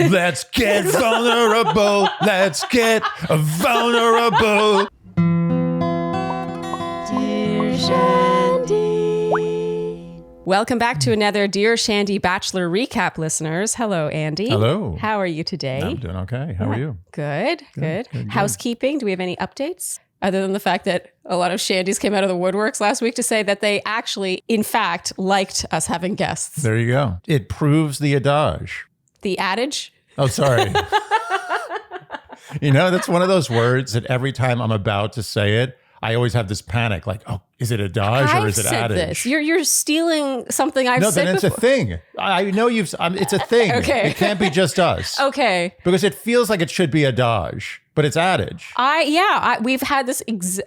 Let's get vulnerable. Let's get vulnerable. Dear Shandy. Welcome back to another Dear Shandy Bachelor recap, listeners. Hello, Andy. Hello. How are you today? I'm doing okay. How are you? Good. Housekeeping. Do we have any updates? Other than the fact that a lot of Shandies came out of the woodworks last week to say that they actually, in fact, liked us having guests. There you go. It proves the adage. The adage? Oh, sorry. You know, that's one of those words that every time I'm about to say it, I always have this panic, like, oh, is it adage or is it adage? This. You're stealing something I've said No, then it's a thing. I know it's a thing. Okay. It can't be just us. Okay. Because it feels like it should be adage, but it's adage. We've had this,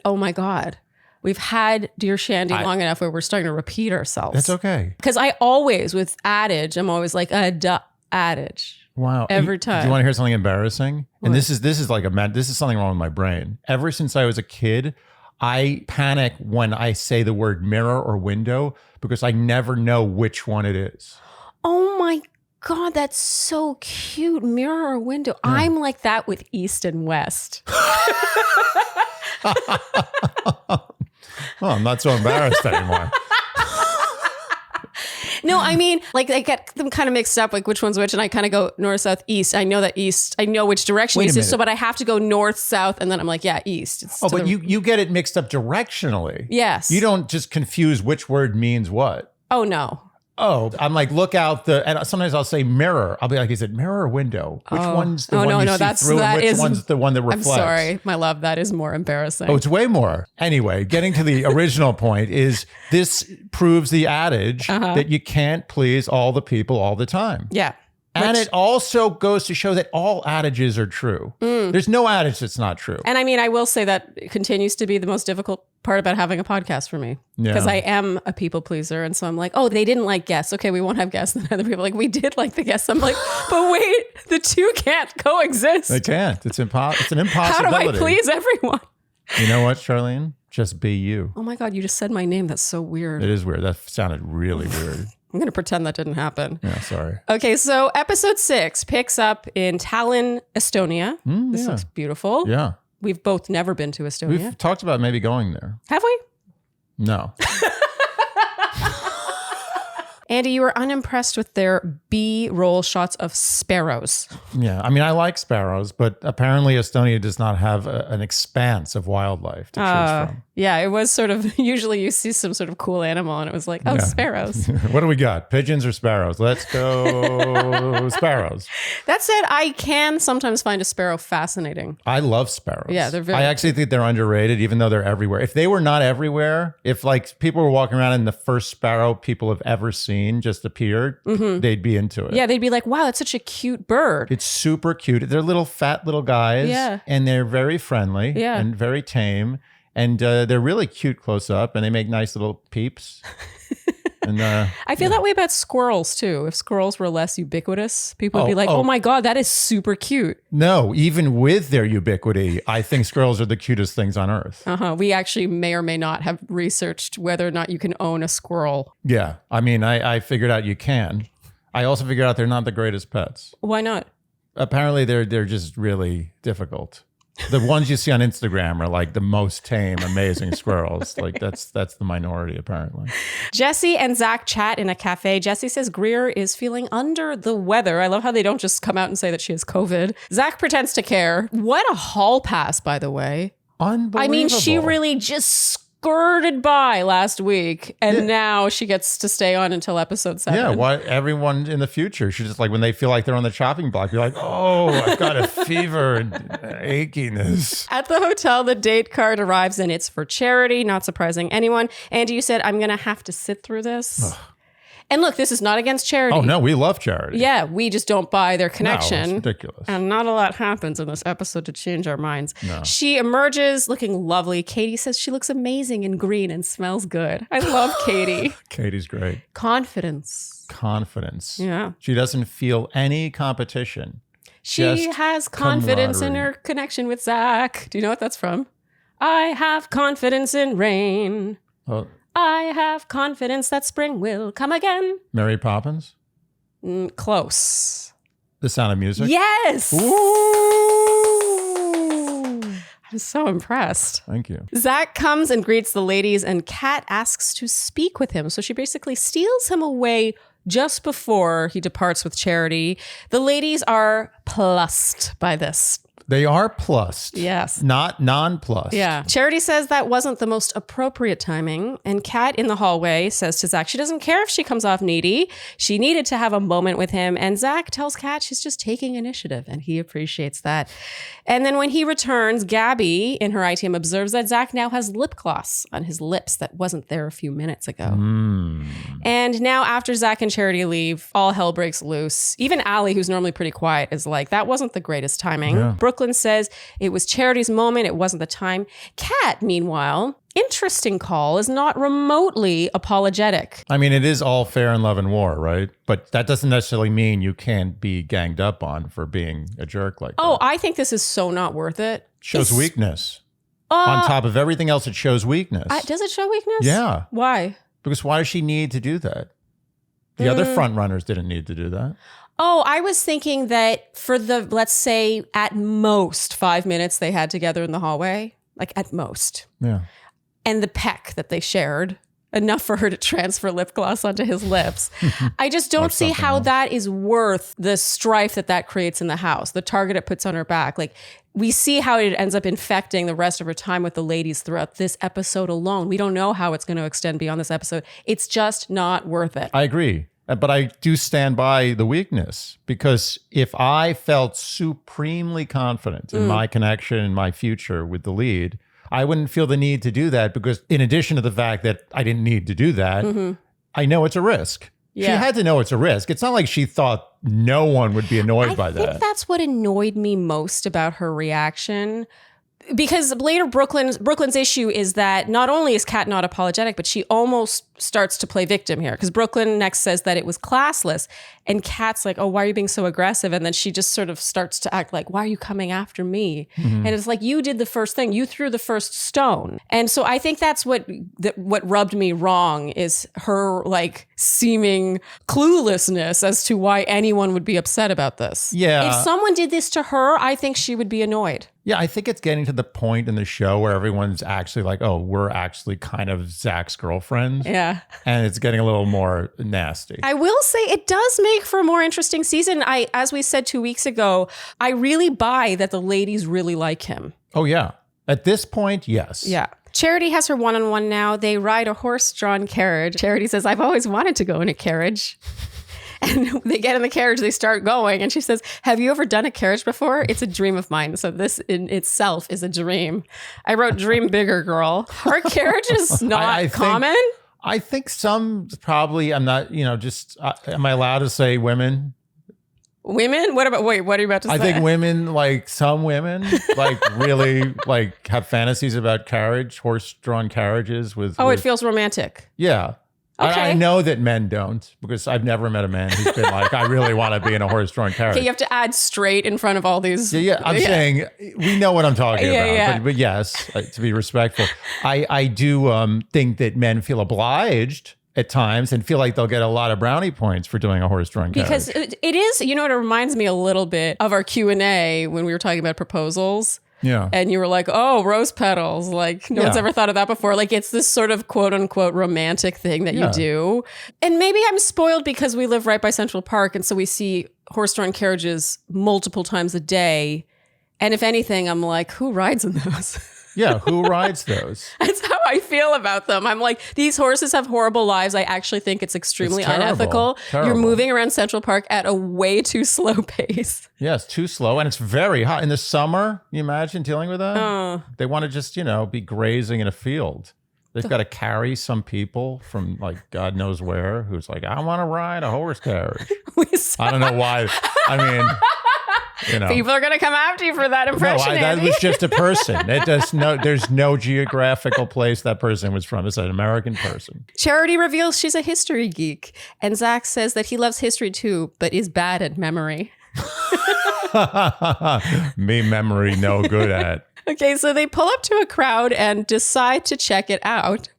oh my God. We've had Dear Shandy long enough where we're starting to repeat ourselves. That's okay. Because I always, with adage, I'm always like, adage. Wow. Every time. Do you want to hear something embarrassing? What? And this is something wrong with my brain. Ever since I was a kid, I panic when I say the word mirror or window because I never know which one it is. Oh my God, that's so cute. Mirror or window. Yeah. I'm like that with East and West. Oh, I'm not so embarrassed anymore. No, I mean, like I get them kind of mixed up, like which one's which, and I kind of go north, south, east. I know that east, I know which direction east is, so but I have to go north, south, and then I'm like, yeah, east. It's but you get it mixed up directionally. Yes. You don't just confuse which word means what. Oh, no. Oh, I'm like, look out and sometimes I'll say mirror. I'll be like, is it mirror or window? Which one's the one you see through and which one's the one that reflects? I'm sorry, my love, that is more embarrassing. Oh, it's way more. Anyway, getting to the original point is this proves the adage that you can't please all the people all the time. Yeah. And it also goes to show that all adages are true. There's no adage that's not true. And I mean, I will say that continues to be the most difficult part about having a podcast for me. Because I am a people pleaser. And so I'm like, oh, they didn't like guests. Okay, we won't have guests. And other people are like, we did like the guests. I'm like, but wait, the two can't coexist. They can't. It's an impossibility. How do I please everyone? You know what, Sharleen? Just be you. Oh my God, you just said my name. That's so weird. It is weird. That sounded really weird. I'm going to pretend that didn't happen. Yeah, sorry. Okay, so episode 6 picks up in Tallinn, Estonia. This looks beautiful. Yeah. We've both never been to Estonia. We've talked about maybe going there. Have we? No. Andy, you were unimpressed with their B-roll shots of sparrows. Yeah, I mean, I like sparrows, but apparently Estonia does not have an expanse of wildlife to choose from. Yeah, it was sort of, usually you see some sort of cool animal and it was like, oh, sparrows. What do we got? Pigeons or sparrows? Let's go sparrows. That said, I can sometimes find a sparrow fascinating. I love sparrows. Yeah, they're very... I actually think they're underrated, even though they're everywhere. If they were not everywhere, if like people were walking around and the first sparrow people have ever seen just appeared, they'd be into it. Yeah, they'd be like, wow, that's such a cute bird. It's super cute. They're little fat little guys. Yeah. And they're very friendly and very tame. And they're really cute close up and they make nice little peeps. And I feel that way about squirrels too. If squirrels were less ubiquitous, people would be like, oh my God, that is super cute. No, even with their ubiquity, I think squirrels are the cutest things on earth. We actually may or may not have researched whether or not you can own a squirrel. Yeah. I mean, I figured out you can. I also figured out they're not the greatest pets. Why not? Apparently they're just really difficult. The ones you see on Instagram are like the most tame, amazing squirrels. Like that's the minority apparently. Jesse and Zach chat in a cafe. Jesse says Greer is feeling under the weather. I love how they don't just come out and say that she has COVID. Zach pretends to care. What a hall pass, by the way. Unbelievable. I mean, she really just skirted by last week and now she gets to stay on until episode 7. Yeah, why everyone in the future should just like when they feel like they're on the chopping block, you're like, oh, I've got a fever and achiness. At the hotel, the date card arrives and it's for charity, not surprising anyone. Andy, you said, I'm going to have to sit through this. Ugh. And look, this is not against charity. Oh, no, we love charity. Yeah, we just don't buy their connection. No, it's ridiculous. And not a lot happens in this episode to change our minds. No. She emerges looking lovely. Katie says she looks amazing in green and smells good. I love Katie. Katie's great. Confidence. Yeah. She doesn't feel any competition. She has confidence in her connection with Zach. Do you know what that's from? I have confidence in rain. Oh. I have confidence that spring will come again. Mary Poppins? Close. The Sound of Music? Yes. Ooh. I'm so impressed. Thank you. Zach comes and greets the ladies, and Kat asks to speak with him. So she basically steals him away just before he departs with Charity. The ladies are plussed by this. They are plussed. Yes. Not non-plussed. Yeah. Charity says that wasn't the most appropriate timing. And Kat in the hallway says to Zach she doesn't care if she comes off needy. She needed to have a moment with him. And Zach tells Kat she's just taking initiative. And he appreciates that. And then when he returns, Gabby in her ITM observes that Zach now has lip gloss on his lips that wasn't there a few minutes ago. And now after Zach and Charity leave, all hell breaks loose. Even Allie, who's normally pretty quiet, is like, that wasn't the greatest timing. Yeah. Brooklyn says it was Charity's moment. It wasn't the time. Kat, meanwhile, interesting call, is not remotely apologetic. I mean, it is all fair in love and war, right? But that doesn't necessarily mean you can't be ganged up on for being a jerk like that. Oh, I think this is so not worth it. Shows weakness. On top of everything else, it shows weakness. Does it show weakness? Yeah. Why? Because why does she need to do that? The other front runners didn't need to do that. Oh, I was thinking that for the, let's say, at most 5 minutes they had together in the hallway, like at most. Yeah. And the peck that they shared, enough for her to transfer lip gloss onto his lips. I just don't see how that is worth the strife that creates in the house, the target it puts on her back. Like, we see how it ends up infecting the rest of her time with the ladies throughout this episode alone. We don't know how it's going to extend beyond this episode. It's just not worth it. I agree. But I do stand by the weakness, because if I felt supremely confident in my connection and my future with the lead, I wouldn't feel the need to do that, because in addition to the fact that I didn't need to do that, I know it's a risk. Yeah. She had to know it's a risk. It's not like she thought no one would be annoyed by that. I think that's what annoyed me most about her reaction. Because later Brooklyn's issue is that not only is Kat not apologetic, but she almost starts to play victim here. Because Brooklyn next says that it was classless. And Kat's like, oh, why are you being so aggressive? And then she just sort of starts to act like, why are you coming after me? And it's like, you did the first thing. You threw the first stone. And so I think that's what rubbed me wrong, is her like seeming cluelessness as to why anyone would be upset about this. Yeah. If someone did this to her, I think she would be annoyed. Yeah, I think it's getting to the point in the show where everyone's actually like, oh, we're actually kind of Zach's girlfriend. Yeah. And it's getting a little more nasty. I will say it does make for a more interesting season. As we said 2 weeks ago, I really buy that the ladies really like him. Oh, yeah. At this point, yes. Yeah. Charity has her one-on-one now. They ride a horse-drawn carriage. Charity says, I've always wanted to go in a carriage. And they get in the carriage, they start going. And she says, have you ever done a carriage before? It's a dream of mine. So this in itself is a dream. I wrote dream bigger, girl. Our carriage is not common. I think some probably, I'm not, just, am I allowed to say women? Women? What are you about to say? I think women, like some women, like really like have fantasies about horse-drawn carriages with. Oh, it feels romantic. Yeah. Okay. I know that men don't, because I've never met a man who's been like, I really want to be in a horse-drawn carriage. Okay, you have to add straight in front of all these. Yeah, I'm saying we know what I'm talking about. Yeah. But yes, to be respectful, I do think that men feel obliged at times and feel like they'll get a lot of brownie points for doing a horse-drawn carriage. Because it is, it reminds me a little bit of our Q&A when we were talking about proposals. Yeah. And you were like, oh, rose petals. Like, no one's ever thought of that before. Like, it's this sort of quote unquote romantic thing that you do. And maybe I'm spoiled because we live right by Central Park. And so we see horse-drawn carriages multiple times a day. And if anything, I'm like, who rides in those? Yeah, who rides those? That's how I feel about them. I'm like, these horses have horrible lives. I actually think it's extremely unethical. Terrible. You're moving around Central Park at a way too slow pace. Yeah, it's too slow. And it's very hot. In the summer, you imagine dealing with that? They want to just, be grazing in a field. They've got to carry some people from like God knows where who's like, I want to ride a horse carriage. I don't know why. I mean... People are going to come after you for that impression. No, that was just a person. There's no geographical place that person was from. It's an American person. Charity reveals she's a history geek. And Zach says that he loves history too, but is bad at memory. Me memory no good at. Okay, so they pull up to a crowd and decide to check it out.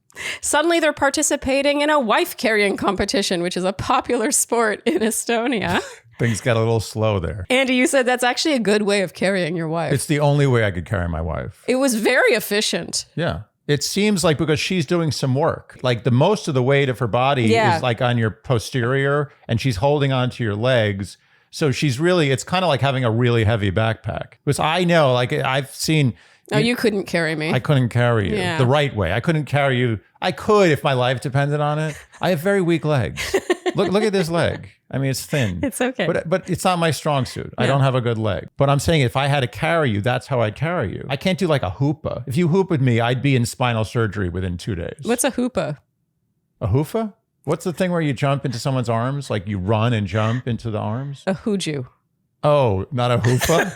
Suddenly they're participating in a wife carrying competition, which is a popular sport in Estonia. Things got a little slow there. Andy, you said that's actually a good way of carrying your wife. It's the only way I could carry my wife. It was very efficient. Yeah. It seems like because she's doing some work, like the most of the weight of her body is like on your posterior and she's holding onto your legs. So she's really, it's kind of like having a really heavy backpack. Because I know, like I've seen. Oh, you couldn't carry me. I couldn't carry you the right way. I couldn't carry you. I could if my life depended on it. I have very weak legs. Look at this leg. I mean, it's thin. It's okay. But it's not my strong suit. I don't have a good leg. But I'm saying if I had to carry you, that's how I'd carry you. I can't do like a hoopah. If you hooped me, I'd be in spinal surgery within 2 days. What's a hoopah? A hoopah? What's the thing where you jump into someone's arms? Like you run and jump into the arms? A hooju. Oh, not a hoopah?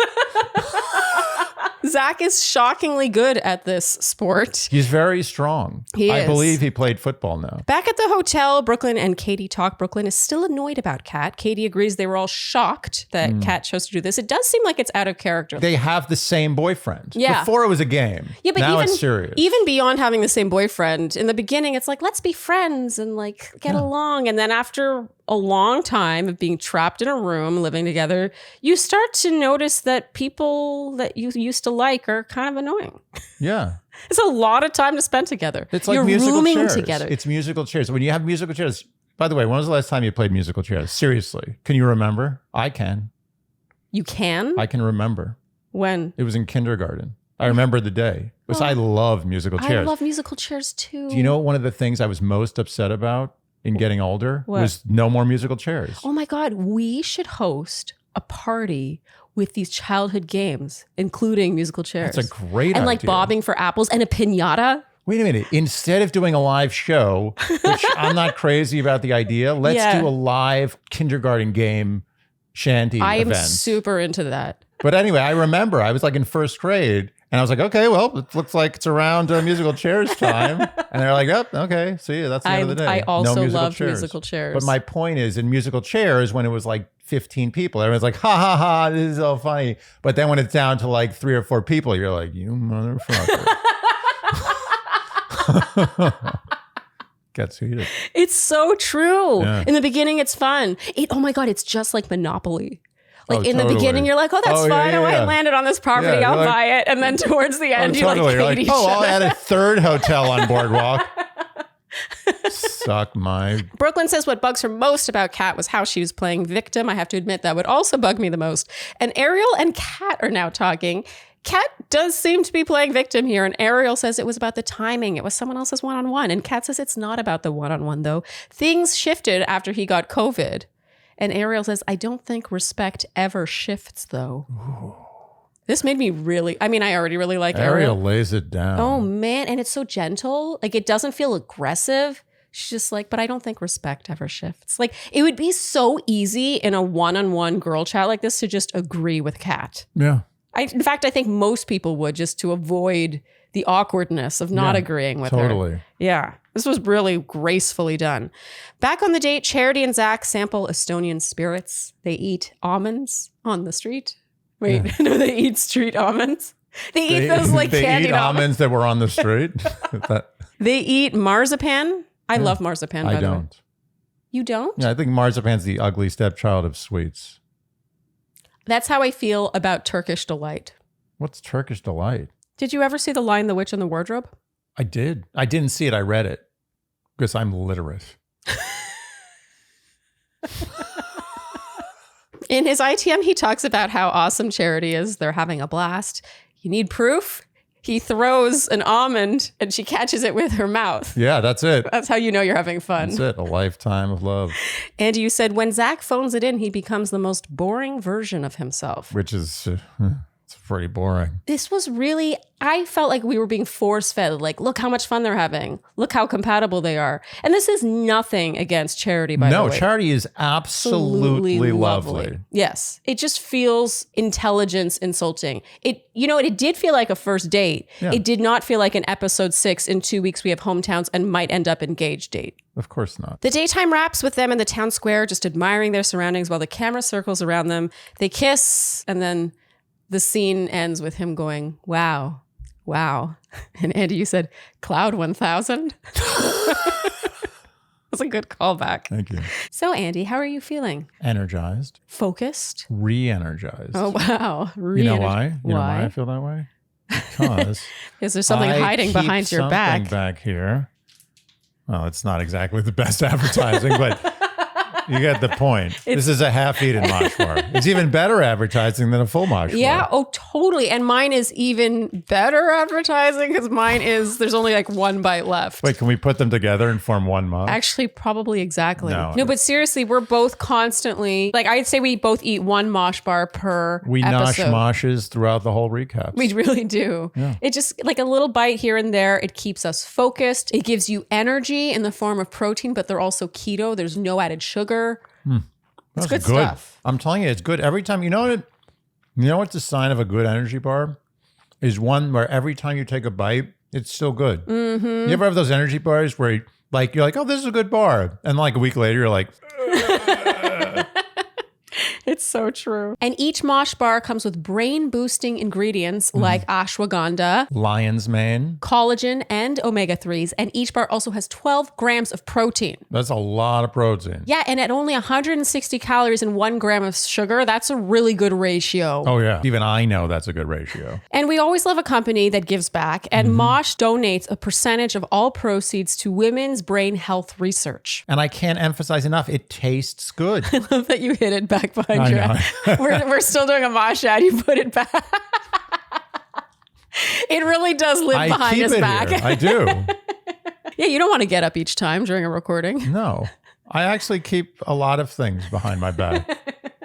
Zach is shockingly good at this sport. He's very strong. He I is. believe he played football now. Back at the hotel, Brooklyn and Katie talk. Brooklyn is still annoyed about Kat. Katie agrees they were all shocked that Kat chose to do this. It does seem like it's out of character. They have the same boyfriend. Yeah. Before it was a game. Yeah, but now even, it's serious. even beyond having the same boyfriend, in the beginning, it's like, let's be friends and like get along. And then after a long time of being trapped in a room, living together, you start to notice that people that you used to like are kind of annoying. Yeah. It's a lot of time to spend together. It's like You're musical rooming chairs. together. It's musical chairs. When you have musical chairs, by the way, when was the last time you played musical chairs? Seriously. Can you remember? I can. You can? I can remember. When? It was in kindergarten. I remember the day. Because I love musical chairs. I love musical chairs too. Do you know one of the things I was most upset about in getting older What? was no more musical chairs. Oh my God, we should host a party with these childhood games, including musical chairs. That's a great idea. And like bobbing for apples and a piñata. Wait a minute. Instead of doing a live show, which I'm not crazy about the idea, let's do a live kindergarten game Shandy I am event. super into that. But anyway, I remember I was like in first grade and I was like, okay, well, it looks like it's around musical chairs time. And they're like, oh, okay, see, that's the end of the day. I also no musical love chairs. musical chairs. But my point is, in musical chairs, when it was like 15 people, everyone's like, ha, ha, ha, this is so funny. But then when it's down to like 3 or 4 people, you're like, you motherfucker. Gets heated. It's so true. Yeah. In the beginning, it's fun. Oh my God, it's just like Monopoly. Like in totally. the beginning, you're like, oh, that's fun. Oh, I landed on this property. Yeah, I'll you're like- buy it. And then towards the end, Totally. you're like, Katie, oh, shut I'll up. add a third hotel on Boardwalk. Suck my... Brooklyn says what bugs her most about Kat was how she was playing victim. I have to admit that would also bug me the most. And Ariel and Kat are now talking. Kat does seem to be playing victim here. And Ariel says it was about the timing. It was someone else's one-on-one. And Kat says it's not about the one-on-one, though. Things shifted after he got COVID. And Ariel says, I don't think respect ever shifts, though. Ooh. This made me really, I mean, I already really like Ariel. Ariel lays it down. Oh, man. And it's so gentle. Like, it doesn't feel aggressive. She's just like, but I don't think respect ever shifts. Like, it would be so easy in a one-on-one girl chat like this to just agree with Kat. Yeah. In fact, I think most people would, just to avoid the awkwardness of not agreeing with her. Totally. Yeah. This was really gracefully done. Back on the date, Charity and Zach sample Estonian spirits. They eat almonds on the street. Wait, no, they eat street almonds. They eat those like candied almonds that were on the street. They eat marzipan. I love marzipan, by I the way. don't. You don't? Yeah, I think marzipan's the ugly stepchild of sweets. That's how I feel about Turkish delight. What's Turkish delight? Did you ever see The Lion, the Witch, and the Wardrobe? I did. I didn't see it. I read it because I'm literate. In his ITM, he talks about how awesome Charity is. They're having a blast. You need proof? He throws an almond and she catches it with her mouth. Yeah, that's it. That's how you know you're having fun. That's it. A lifetime of love. And you said when Zach phones it in, he becomes the most boring version of himself. Which is... it's pretty boring. This was really, I felt like we were being force fed. Like, look how much fun they're having. Look how compatible they are. And this is nothing against Charity, by the way. No, Charity is absolutely lovely. Yes. It just feels intelligence insulting. It did feel like a first date. Yeah. It did not feel like an episode 6 in 2 weeks we have hometowns and might end up engaged date. Of course not. The daytime wraps with them in the town square, just admiring their surroundings while the camera circles around them. They kiss, and then the scene ends with him going, wow, wow. And Andy, you said, Cloud 1000? That's a good callback. Thank you. So, Andy, how are you feeling? Energized. Focused? Re-energized. Oh, wow. You know why? You know why I feel that way? Because is there something hiding behind your back? Something back here. Well, it's not exactly the best advertising, but you get the point. This is a half-eaten mosh bar. It's even better advertising than a full mosh bar. Yeah, oh, totally. And mine is even better advertising because mine is, there's only like one bite left. Wait, can we put them together and form one mosh? Actually, probably exactly. No, but seriously, we're both constantly, like I'd say we both eat one mosh bar per We episode. nosh moshes throughout the whole recap. We really do. Yeah. It just, like a little bite here and there, it keeps us focused. It gives you energy in the form of protein, but they're also keto. There's no added sugar. It's good stuff. I'm telling you, it's good. Every time, you know what's a sign of a good energy bar? Is one where every time you take a bite, it's still good. Mm-hmm. You ever have those energy bars where you're like, oh, this is a good bar. And like a week later, you're like, It's so true. And each mosh bar comes with brain boosting ingredients like ashwagandha, lion's mane. collagen, and omega-3s. And each bar also has 12 grams of protein. That's a lot of protein. Yeah, and at only 160 calories and 1 gram of sugar, that's a really good ratio. Oh, yeah. Even I know that's a good ratio. And we always love a company that gives back. And Mosh donates a percentage of all proceeds to women's brain health research. And I can't emphasize enough, it tastes good. I love that you hit it back behind I your know. head. We're still doing a Mosh ad. You put it back. It really does live behind keep his it back. Here. I do. Yeah, you don't want to get up each time during a recording. No. I actually keep a lot of things behind my back.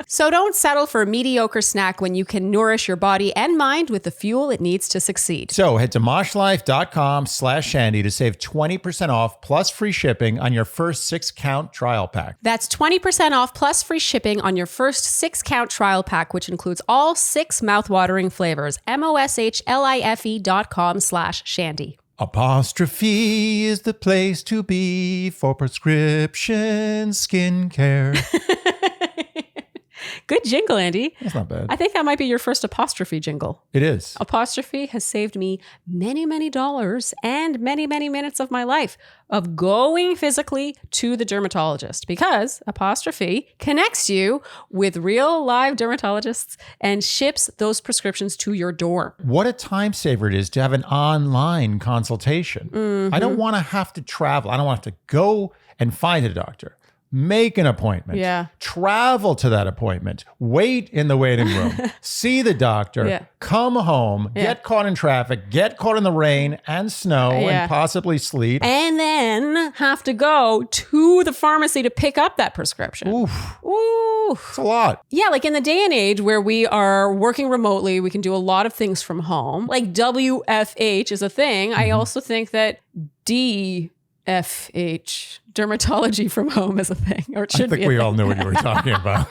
So don't settle for a mediocre snack when you can nourish your body and mind with the fuel it needs to succeed. So head to moshlife.com/Shandy to save 20% off plus free shipping on your first 6-count trial pack. That's 20% off plus free shipping on your first 6-count trial pack, which includes all 6 mouthwatering flavors. moshlife.com/Shandy. Apostrophe is the place to be for prescription skincare. Good jingle, Andy. That's not bad. I think that might be your first apostrophe jingle. It is. Apostrophe has saved me many, many dollars and many, many minutes of my life of going physically to the dermatologist because apostrophe connects you with real live dermatologists and ships those prescriptions to your door. What a time saver it is to have an online consultation. I don't want to have to travel. I don't want to have to go and find a doctor. Make an appointment. Yeah. Travel to that appointment. Wait in the waiting room. See the doctor. Yeah. Come home. Yeah. Get caught in traffic. Get caught in the rain and snow Yeah. and possibly sleet. And then have to go to the pharmacy to pick up that prescription. Oof. Ooh. It's a lot. Yeah, like in the day and age where we are working remotely, we can do a lot of things from home. Like WFH is a thing. I also think that DFH, dermatology from home, is a thing. Or it I should think be. we all knew what you were talking about.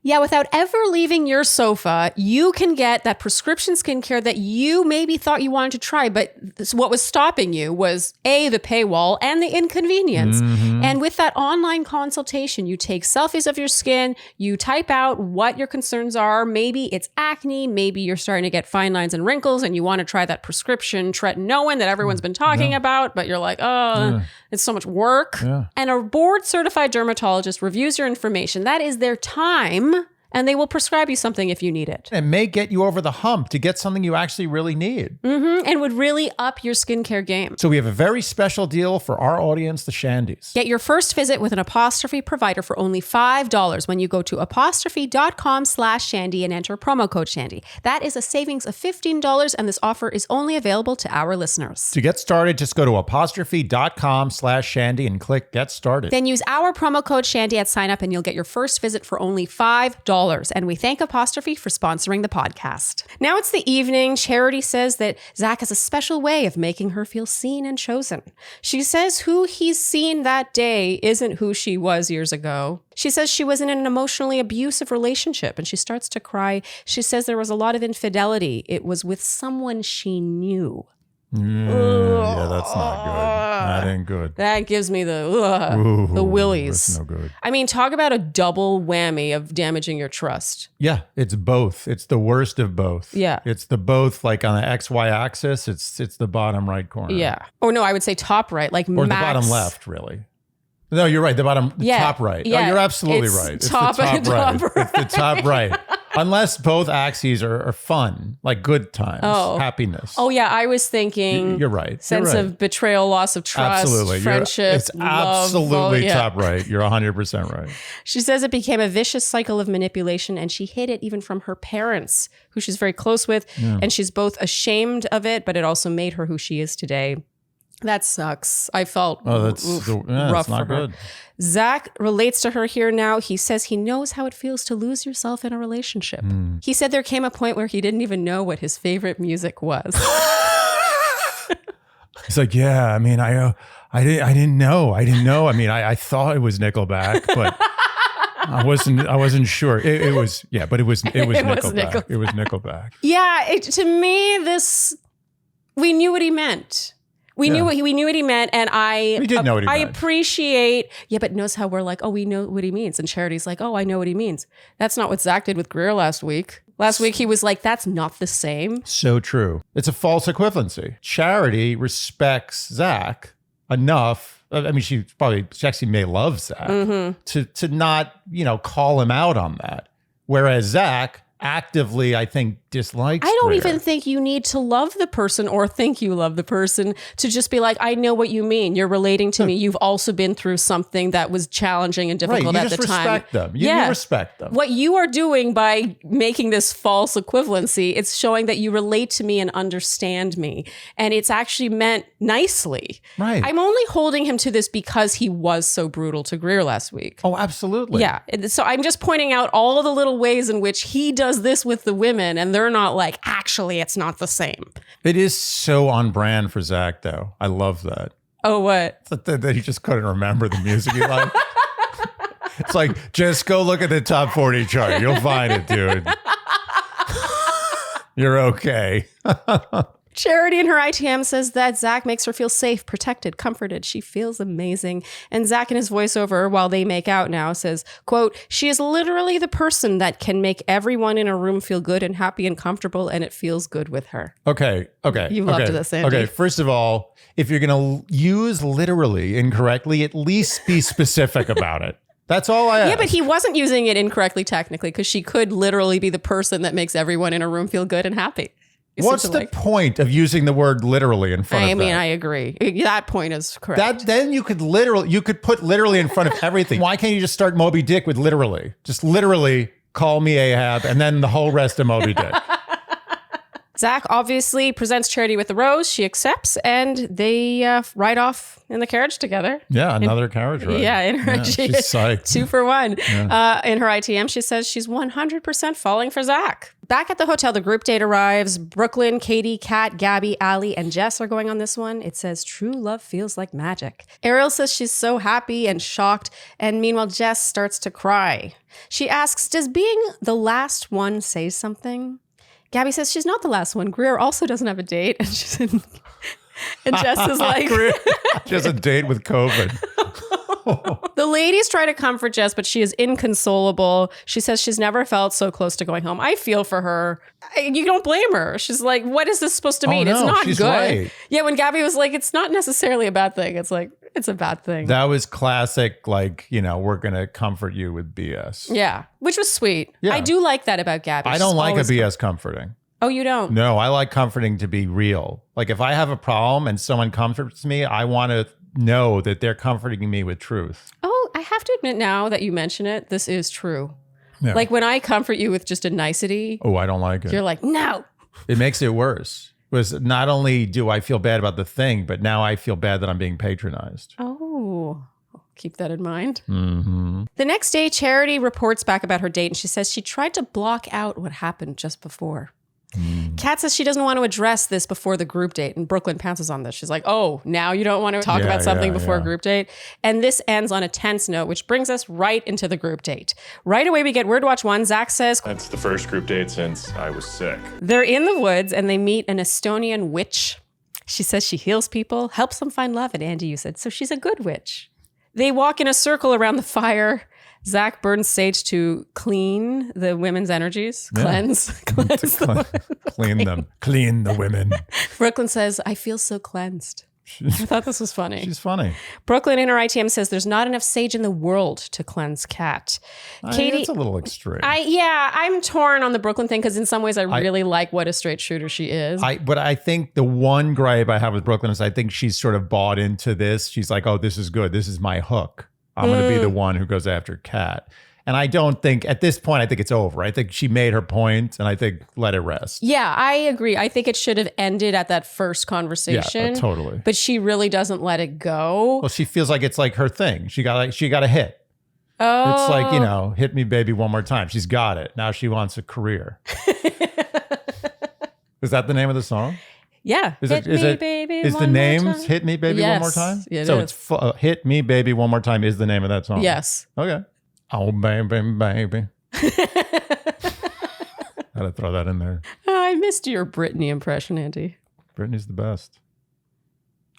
Yeah, without ever leaving your sofa, you can get that prescription skincare that you maybe thought you wanted to try, but what was stopping you was A, the paywall and the inconvenience. And with that online consultation, you take selfies of your skin, you type out what your concerns are. Maybe it's acne, maybe you're starting to get fine lines and wrinkles and you want to try that prescription tretinoin that everyone's been talking about, but you're like, oh, it's so much work. Yeah. And a board certified dermatologist reviews your information. That is their time. And they will prescribe you something if you need it. It may get you over the hump to get something you actually really need. And would really up your skincare game. So we have a very special deal for our audience, the Shandys. Get your first visit with an apostrophe provider for only $5 when you go to apostrophe.com/Shandy and enter promo code Shandy. That is a savings of $15, and this offer is only available to our listeners. To get started, just go to apostrophe.com/Shandy and click Get Started. Then use our promo code Shandy at sign up and you'll get your first visit for only $5. And we thank Apostrophe for sponsoring the podcast. Now it's the evening. Charity says that Zach has a special way of making her feel seen and chosen. She says who he's seen that day isn't who she was years ago. She says she was in an emotionally abusive relationship and she starts to cry. She says there was a lot of infidelity. It was with someone she knew. Yeah, that's not good. That ain't good. That gives me the willies. That's no good. I mean, talk about a double whammy of damaging your trust. Yeah, it's both. It's the worst of both. Yeah. It's the both, like on the XY axis, it's the bottom right corner. Yeah. Oh no, I would say top right, like Or max. the bottom left, really. No, you're right. The bottom, Yeah. top right. Yeah. Oh, you're absolutely It's right. It's top the top and right. top It's the top right. Unless both axes are fun, like good times, happiness. Oh yeah, I was thinking. You're right. Sense You're right. of betrayal, loss of trust, Absolutely. friendship. It's love, absolutely yeah. top right. You're 100% right. She says it became a vicious cycle of manipulation, and she hid it even from her parents, who she's very close with, and she's both ashamed of it, but it also made her who she is today. That sucks. I felt rough it's for not her. good. Zach relates to her here now. He says he knows how it feels to lose yourself in a relationship. He said there came a point where he didn't even know what his favorite music was. It's like, yeah, I mean, I didn't know. I mean, I thought it was Nickelback, but I wasn't sure. It was Nickelback. It was Nickelback. Yeah, to me, we knew what he meant. We knew what he meant, and We did know what he I meant. appreciate. Yeah, but notice how we're like, oh, we know what he means, and Charity's like, oh, I know what he means. That's not what Zach did with Greer last week. Last week he was like, that's not the same. So true. It's a false equivalency. Charity respects enough. I mean, she actually may love Zach to not, call him out on that. Whereas Zach actively, I think, dislikes I don't Greer. even think you need to love the person or think you love the person to just be like, I know what you mean. You're relating to me. You've also been through something that was challenging and difficult Right, at the time. You just respect them. You respect them. What you are doing by making this false equivalency, it's showing that you relate to me and understand me. And it's actually meant nicely. Right. I'm only holding him to this because he was so brutal to Greer last week. Oh, absolutely. Yeah. So I'm just pointing out all the little ways in which he does this with the women, and they're not like, actually, it's not the same. It is so on brand for Zach, though. I love that. Oh, what? That he just couldn't remember the music he liked. It's like, just go look at the top 40 chart. You'll find it, dude. You're okay. Charity in her ITM says that Zach makes her feel safe, protected, comforted. She feels amazing. And Zach in his voiceover, while they make out now, says, quote, she is literally the person that can make everyone in a room feel good and happy and comfortable, and it feels good with her. Okay. You loved this, Andy. Okay, first of all, if you're going to use literally incorrectly, at least be specific about it. That's all I ask. Yeah, but he wasn't using it incorrectly technically, because she could literally be the person that makes everyone in a room feel good and happy. What's the point of using the word literally in front of that? I agree. That point is correct. Then you could put literally in front of everything. Why can't you just start Moby Dick with literally? Just literally call me Ahab and then the whole rest of Moby Dick. Zach obviously presents Charity with the rose. She accepts, and they ride off in the carriage together. Yeah, another carriage ride. Yeah, she's psyched. 2 for 1. Yeah. In her ITM, she says she's 100% falling for Zach. Back at the hotel, the group date arrives. Brooklyn, Katie, Kat, Gabby, Allie, and Jess are going on this one. It says, true love feels like magic. Ariel says she's so happy and shocked, and meanwhile, Jess starts to cry. She asks, does being the last one say something? Gabby says she's not the last one. Greer also doesn't have a date. And she's in, and Jess is like... She has a date with COVID. The ladies try to comfort Jess, but she is inconsolable. She says she's never felt so close to going home. I feel for her. You don't blame her. She's like, what is this supposed to mean? No, it's not she's good. right. Yeah, when Gabby was like, it's not necessarily a bad thing. It's like, it's a bad thing. That was classic, like, we're going to comfort you with BS. Yeah, which was sweet. Yeah. I do like that about Gabby. I don't like a BS comforting. Oh, you don't? No, I like comforting to be real. Like if I have a problem and someone comforts me, I want to know that they're comforting me with truth. Oh, I have to admit now that you mention it, this is true. Yeah. Like when I comfort you with just a nicety, Oh, I don't like it. you're like, no. It makes it worse. Was not only do I feel bad about the thing, but now I feel bad that I'm being patronized. Oh, keep that in mind. Mm-hmm. The next day, Charity reports back about her date, and she says she tried to block out what happened just before. Kat says she doesn't want to address this before the group date, and Brooklyn pounces on this. She's like, oh, now you don't want to talk about something before a group date? And this ends on a tense note, which brings us right into the group date. Right away, we get Word Watch 1. Zach says, That's the first group date since I was sick. they're in the woods, and they meet an Estonian witch. She says she heals people, helps them find love, and Andy, you said, so she's a good witch. They walk in a circle around the fire. Zach burns sage to clean the women's energies. Yeah. Cleanse Clean them. Clean the women. Brooklyn says, I feel so cleansed. I thought this was funny. She's funny. Brooklyn in her ITM says there's not enough sage in the world to cleanse Kat. Katie, it's a little extreme. I'm torn on the Brooklyn thing because in some ways I really like what a straight shooter she is. But I think the one gripe I have with Brooklyn is I think she's sort of bought into this. She's like, oh, this is good. This is my hook. I'm going to be the one who goes after Kat. And I don't think, at this point, I think it's over. I think she made her point, and I think let it rest. Yeah, I agree. I think it should have ended at that first conversation. Yeah, totally. But she really doesn't let it go. Well, she feels like it's like her thing. She got a hit. Oh. It's like, hit me, baby, one more time. She's got it. Now she wants a career. Is that the name of the song? Yeah. Hit me, baby, is the name Hit Me, Baby, One More Time? It so is. It's Hit Me, Baby, One More Time is the name of that song? Yes. Okay. Oh, baby, baby. Gotta throw that in there. Oh, I missed your Britney impression, Andy. Britney's the best.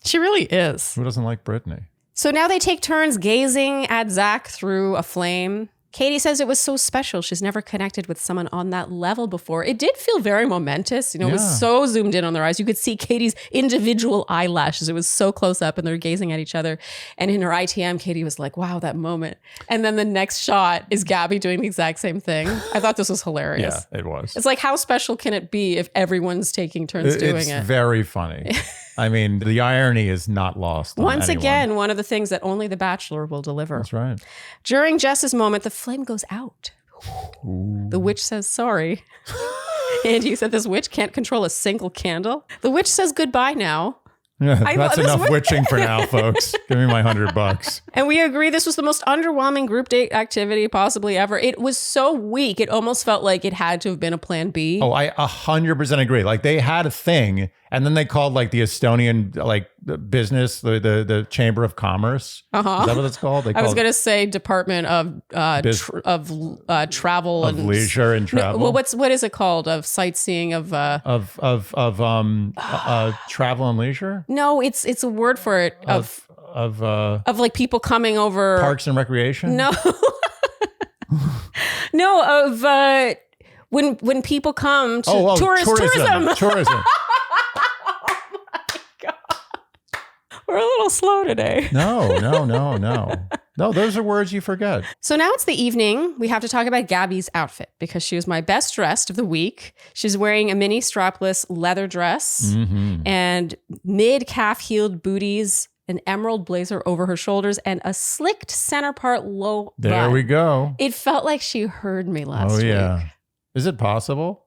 She really is. Who doesn't like Britney? So now they take turns gazing at Zach through a flame. Katie says it was so special. She's never connected with someone on that level before. It did feel very momentous. It was so zoomed in on their eyes. You could see Katie's individual eyelashes. It was so close up and they're gazing at each other. And in her ITM, Katie was like, wow, that moment. And then the next shot is Gabby doing the exact same thing. I thought this was hilarious. Yeah, it was. It's like, how special can it be if everyone's taking turns doing it? It's very funny. I mean, the irony is not lost on Once anyone. again, one of the things that only the Bachelor will deliver. That's right. During Jess's moment, the flame goes out. Ooh. The witch says sorry. And you said this witch can't control a single candle. The witch says goodbye now. Yeah, that's enough witching for now, folks. Give me my $100. And we agree this was the most underwhelming group date activity possibly ever. It was so weak. It almost felt like it had to have been a plan B. Oh, I 100% agree. Like they had a thing and then they called like the Estonian like the business, the Chamber of Commerce. Is that what it's called? I was going to say Department of Travel of and Leisure and Travel. No, what is it called? Of sightseeing of travel and leisure? No, it's a word for it of like people coming over. Parks and Recreation? No. No, of when people come to tourism. Tourism. We're a little slow today. No. No, those are words you forget. So now it's the evening. We have to talk about Gabby's outfit because she was my best dressed of the week. She's wearing a mini strapless leather dress and mid-calf heeled booties, an emerald blazer over her shoulders, and a slicked center part low There bun. we go. It felt like she heard me last week. Oh, yeah. Is it possible?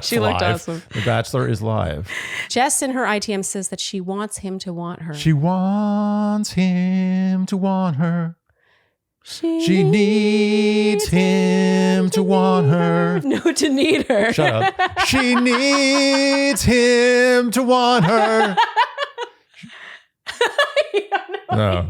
She looked live. awesome. The Bachelor is live. Jess in her ITM says that she wants him to want her. She wants him to want her. She needs him to want her. No, to need her. Shut up. She needs him to want her. No.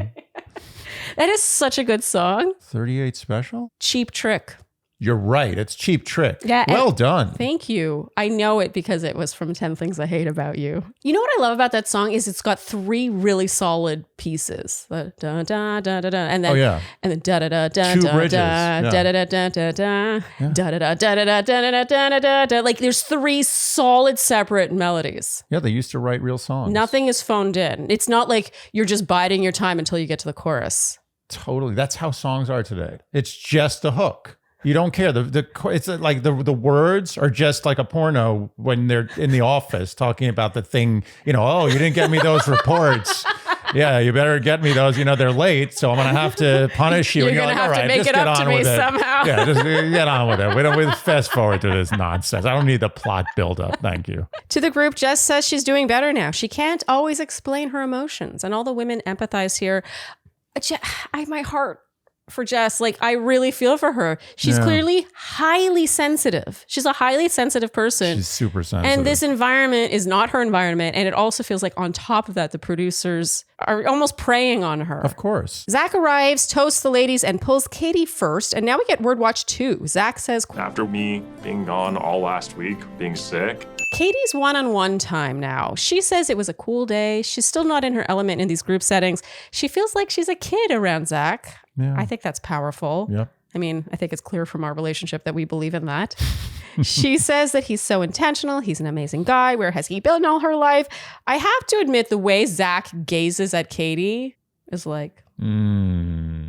That is such a good song. 38 Special? Cheap Trick. You're right. It's Cheap Trick. Yeah, well done. Thank you. I know it because it was from 10 Things I Hate About You. You know what I love about that song is it's got three really solid pieces. The da da da da da, and then and then da da da da Two da bridges. da da da da da da da da da da da da da da da. Like there's three solid separate melodies. Yeah, they used to write real songs. Nothing is phoned in. It's not like you're just biding your time until you get to the chorus. Totally. That's how songs are today. It's just a hook. You don't care. It's like the words are just like a porno when they're in the office talking about the thing, oh, you didn't get me those reports. Yeah, you better get me those. They're late, so I'm going to have to punish you. You're going to have to make it up to me somehow. Yeah, just get on with it. We fast forward to this nonsense. I don't need the plot buildup. Thank you. To the group, Jess says she's doing better now. She can't always explain her emotions, and all the women empathize here. My heart for Jess, I really feel for her. She's clearly highly sensitive. She's a highly sensitive person. She's super sensitive. And this environment is not her environment. And it also feels like on top of that, the producers are almost preying on her. Of course. Zach arrives, toasts the ladies, and pulls Katie first. And now we get Word Watch 2. Zach says, After me being gone all last week, being sick, Katie's one-on-one time now. She says it was a cool day. She's still not in her element in these group settings. She feels like she's a kid around Zach. Yeah. I think that's powerful. Yep. I mean, I think it's clear from our relationship that we believe in that. She says that he's so intentional. He's an amazing guy. Where has he been all her life? I have to admit, the way Zach gazes at Katie is like,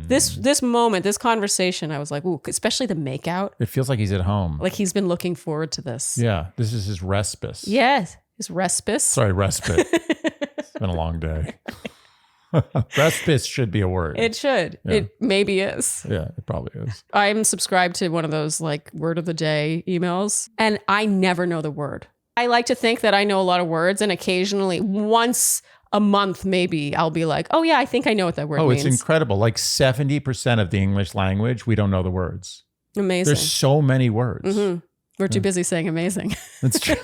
this moment, this conversation, I was like, ooh, especially the makeout. It feels like he's at home. Like he's been looking forward to this. Yeah, this is his respite. Yes, his respite. Sorry, respite. It's been a long day. Respite should be a word. It should. Yeah. It maybe is. Yeah, it probably is. I'm subscribed to one of those like word of the day emails, and I never know the word. I like to think that I know a lot of words, and occasionally, once a month, maybe I'll be like, oh yeah, I think I know what that word means. It's incredible. Like 70% of the English language, we don't know the words. Amazing. There's so many words. Mm-hmm. We're too busy saying amazing. That's true.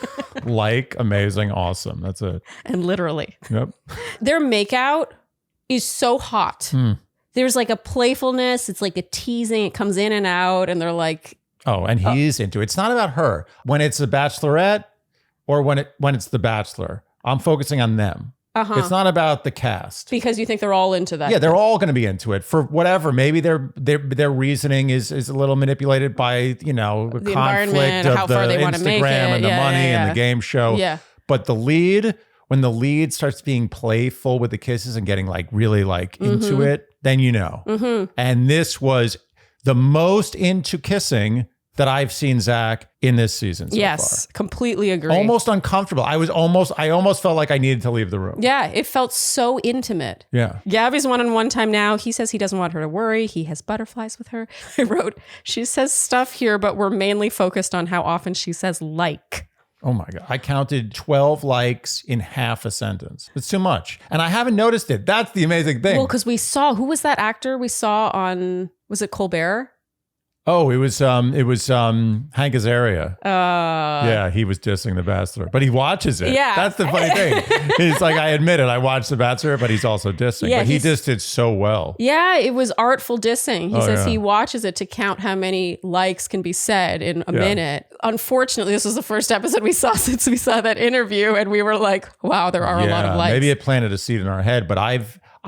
Like, amazing, awesome. That's it. And literally. Yep. Their makeout is so hot. There's like a playfulness. It's like a teasing. It comes in and out, and they're like, oh, and he's into it. It's not about her. When it's a bachelorette or when it's the bachelor, I'm focusing on them. It's not about the cast. Because you think they're all into that. Yeah, they're all going to be into it for whatever. Maybe their reasoning is a little manipulated by, the conflict of how the far they want to make it. Instagram and the money and the game show. Yeah. But when the lead starts being playful with the kisses and getting like really like into it, then you know. Mm-hmm. And this was the most into kissing that I've seen Zach in this season so far. Completely agree. Almost uncomfortable. I almost felt like I needed to leave the room. Yeah, it felt so intimate. Yeah. Gabby's one-on-one time now. He says he doesn't want her to worry. He has butterflies with her. I wrote, she says stuff here, but we're mainly focused on how often she says like. Oh my God. I counted 12 likes in half a sentence. It's too much. And I haven't noticed it. That's the amazing thing. Well, because we saw, who was that actor we saw on, was it Colbert? Oh, it was Hank Azaria. Yeah, he was dissing The Bachelor, but he watches it. Yeah. That's the funny thing. He's like, I admit it, I watched The Bachelor, but he's also dissing. Yeah, but he dissed it so well. Yeah, it was artful dissing. He says yeah. he watches it to count how many likes can be said in a minute. Unfortunately, this was the first episode we saw since we saw that interview, and we were like, wow, there are a lot of likes. Maybe it planted a seed in our head, but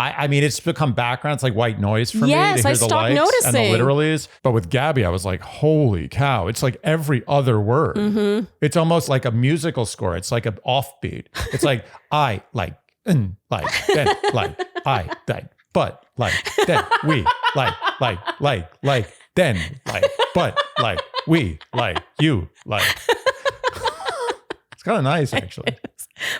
I mean, it's become background. It's like white noise for me to hear I the stopped likes noticing. and the literallys. But with Gabby, I was like, holy cow. It's like every other word. Mm-hmm. It's almost like a musical score. It's like an offbeat. It's like, I like, then like, I like, but like, then we like, then like, but like, we like, you like. It's kind of nice, actually.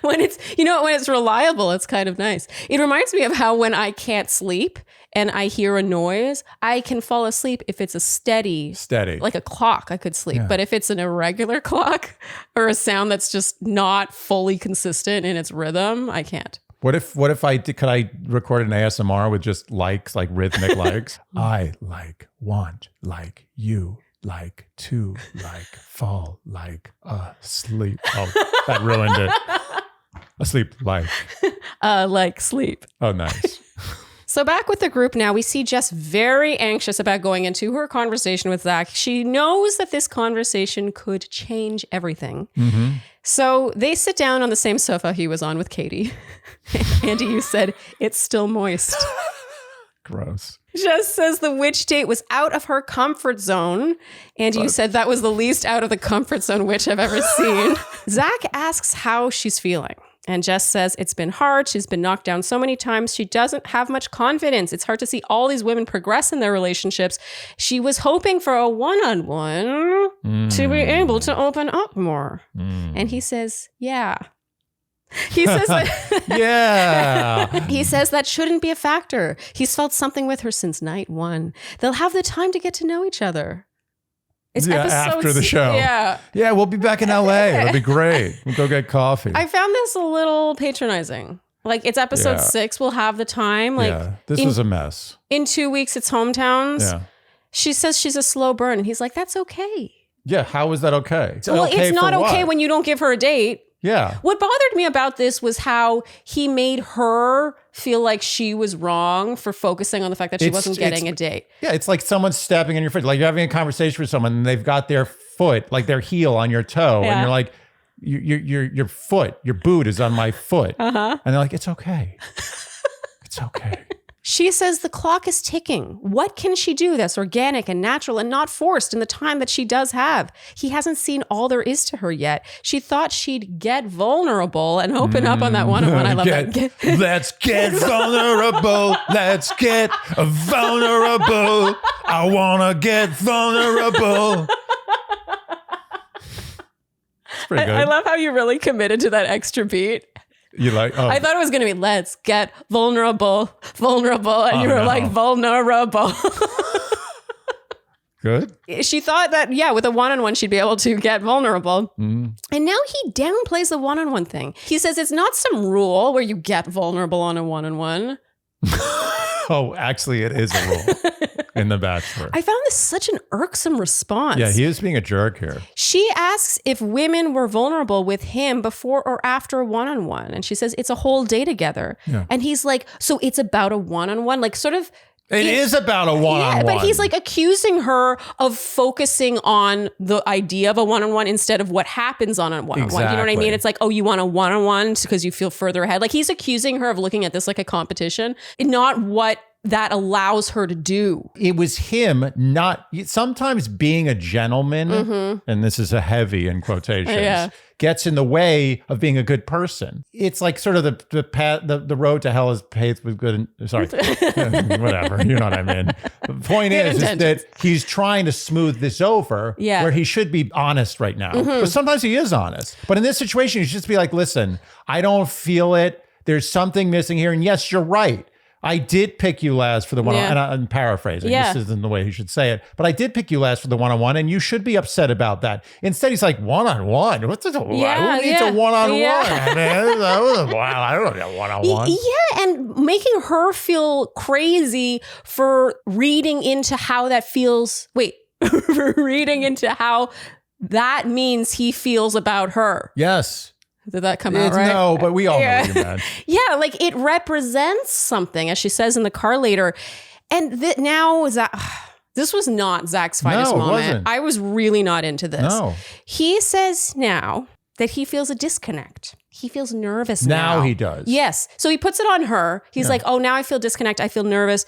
When it's, when it's reliable, it's kind of nice. It reminds me of how when I can't sleep and I hear a noise, I can fall asleep if it's a steady, like a clock, I could sleep. Yeah. But if it's an irregular clock or a sound that's just not fully consistent in its rhythm, I can't. What if could I record an ASMR with just likes, like rhythmic likes? I like, want, like, you. Like, to, like, fall, like, sleep. Oh, that ruined it. Asleep, like. Like sleep. Oh, nice. So back with the group now, we see Jess very anxious about going into her conversation with Zach. She knows that this conversation could change everything. Mm-hmm. So they sit down on the same sofa he was on with Katie. Andy, you said, it's still moist. Gross. Jess says the witch date was out of her comfort zone. And you said that was the least out of the comfort zone witch I've ever seen. Zach asks how she's feeling. And Jess says it's been hard. She's been knocked down so many times. She doesn't have much confidence. It's hard to see all these women progress in their relationships. She was hoping for a one-on-one to be able to open up more. And he says, yeah. He says that yeah. He says that shouldn't be a factor. He's felt something with her since night one. They'll have the time to get to know each other. It's after the show. Yeah. Yeah, we'll be back in LA. It'll be great. We'll go get coffee. I found this a little patronizing. Like, it's episode 6. We'll have the time. Like, this was a mess. In 2 weeks, it's hometowns. Yeah. She says she's a slow burn. And he's like, that's okay. Yeah, how is that okay? It's not okay when you don't give her a date. Yeah. What bothered me about this was how he made her feel like she was wrong for focusing on the fact that she wasn't getting a date. Yeah, it's like someone stepping on your foot. Like you're having a conversation with someone and they've got their foot, like their heel on your toe. Yeah. And you're like, your foot, your boot is on my foot. And they're like, it's okay. It's okay. She says the clock is ticking. What can she do that's organic and natural and not forced in the time that she does have? He hasn't seen all there is to her yet. She thought she'd get vulnerable and open up on that one-on-one. I love that. Let's get vulnerable. Let's get vulnerable. I want to get vulnerable. It's pretty good. I love how you really committed to that extra beat. You like? Oh. I thought it was going to be let's get vulnerable, and you were like vulnerable. Good. She thought that, with a one-on-one, she'd be able to get vulnerable. And now he downplays the one-on-one thing. He says it's not some rule where you get vulnerable on a one-on-one. Oh, actually, it is a rule in The Bachelor. I found this such an irksome response. Yeah, he is being a jerk here. She asks if women were vulnerable with him before or after a one-on-one. And she says it's a whole day together. Yeah. And he's like, so it's about a one-on-one? Like sort of... It is about a one-on-one. Yeah, but he's like accusing her of focusing on the idea of a one-on-one instead of what happens on a one-on-one. Exactly. You know what I mean? It's like, oh, you want a one-on-one because you feel further ahead. Like he's accusing her of looking at this like a competition, not what that allows her to do. It was him not sometimes being a gentleman, and this is a heavy in quotations, gets in the way of being a good person. It's like sort of the road to hell is paved with good. Sorry, whatever. You know what I mean. The point is that he's trying to smooth this over, where he should be honest right now. But sometimes he is honest. But in this situation, you should just be like, listen, I don't feel it. There's something missing here, and yes, you're right. I did pick you last for the one-on-one, and I'm paraphrasing. This isn't the way he should say it, but I did pick you last for the one-on-one, and you should be upset about that. Instead, he's like, one-on-one? What's this? Who needs a one-on-one? Man, I don't need a one-on-one. Yeah, and making her feel crazy for reading into how that feels. Wait, for reading into how that means he feels about her. Yes. Did that come out right? No, but we all know what you meant. Yeah, like it represents something, as she says in the car later. And now this was not Zach's finest moment. Wasn't. I was really not into this. No. He says now that he feels a disconnect. He feels nervous now. Now he does. Yes. So he puts it on her. He's like, oh, now I feel disconnect. I feel nervous.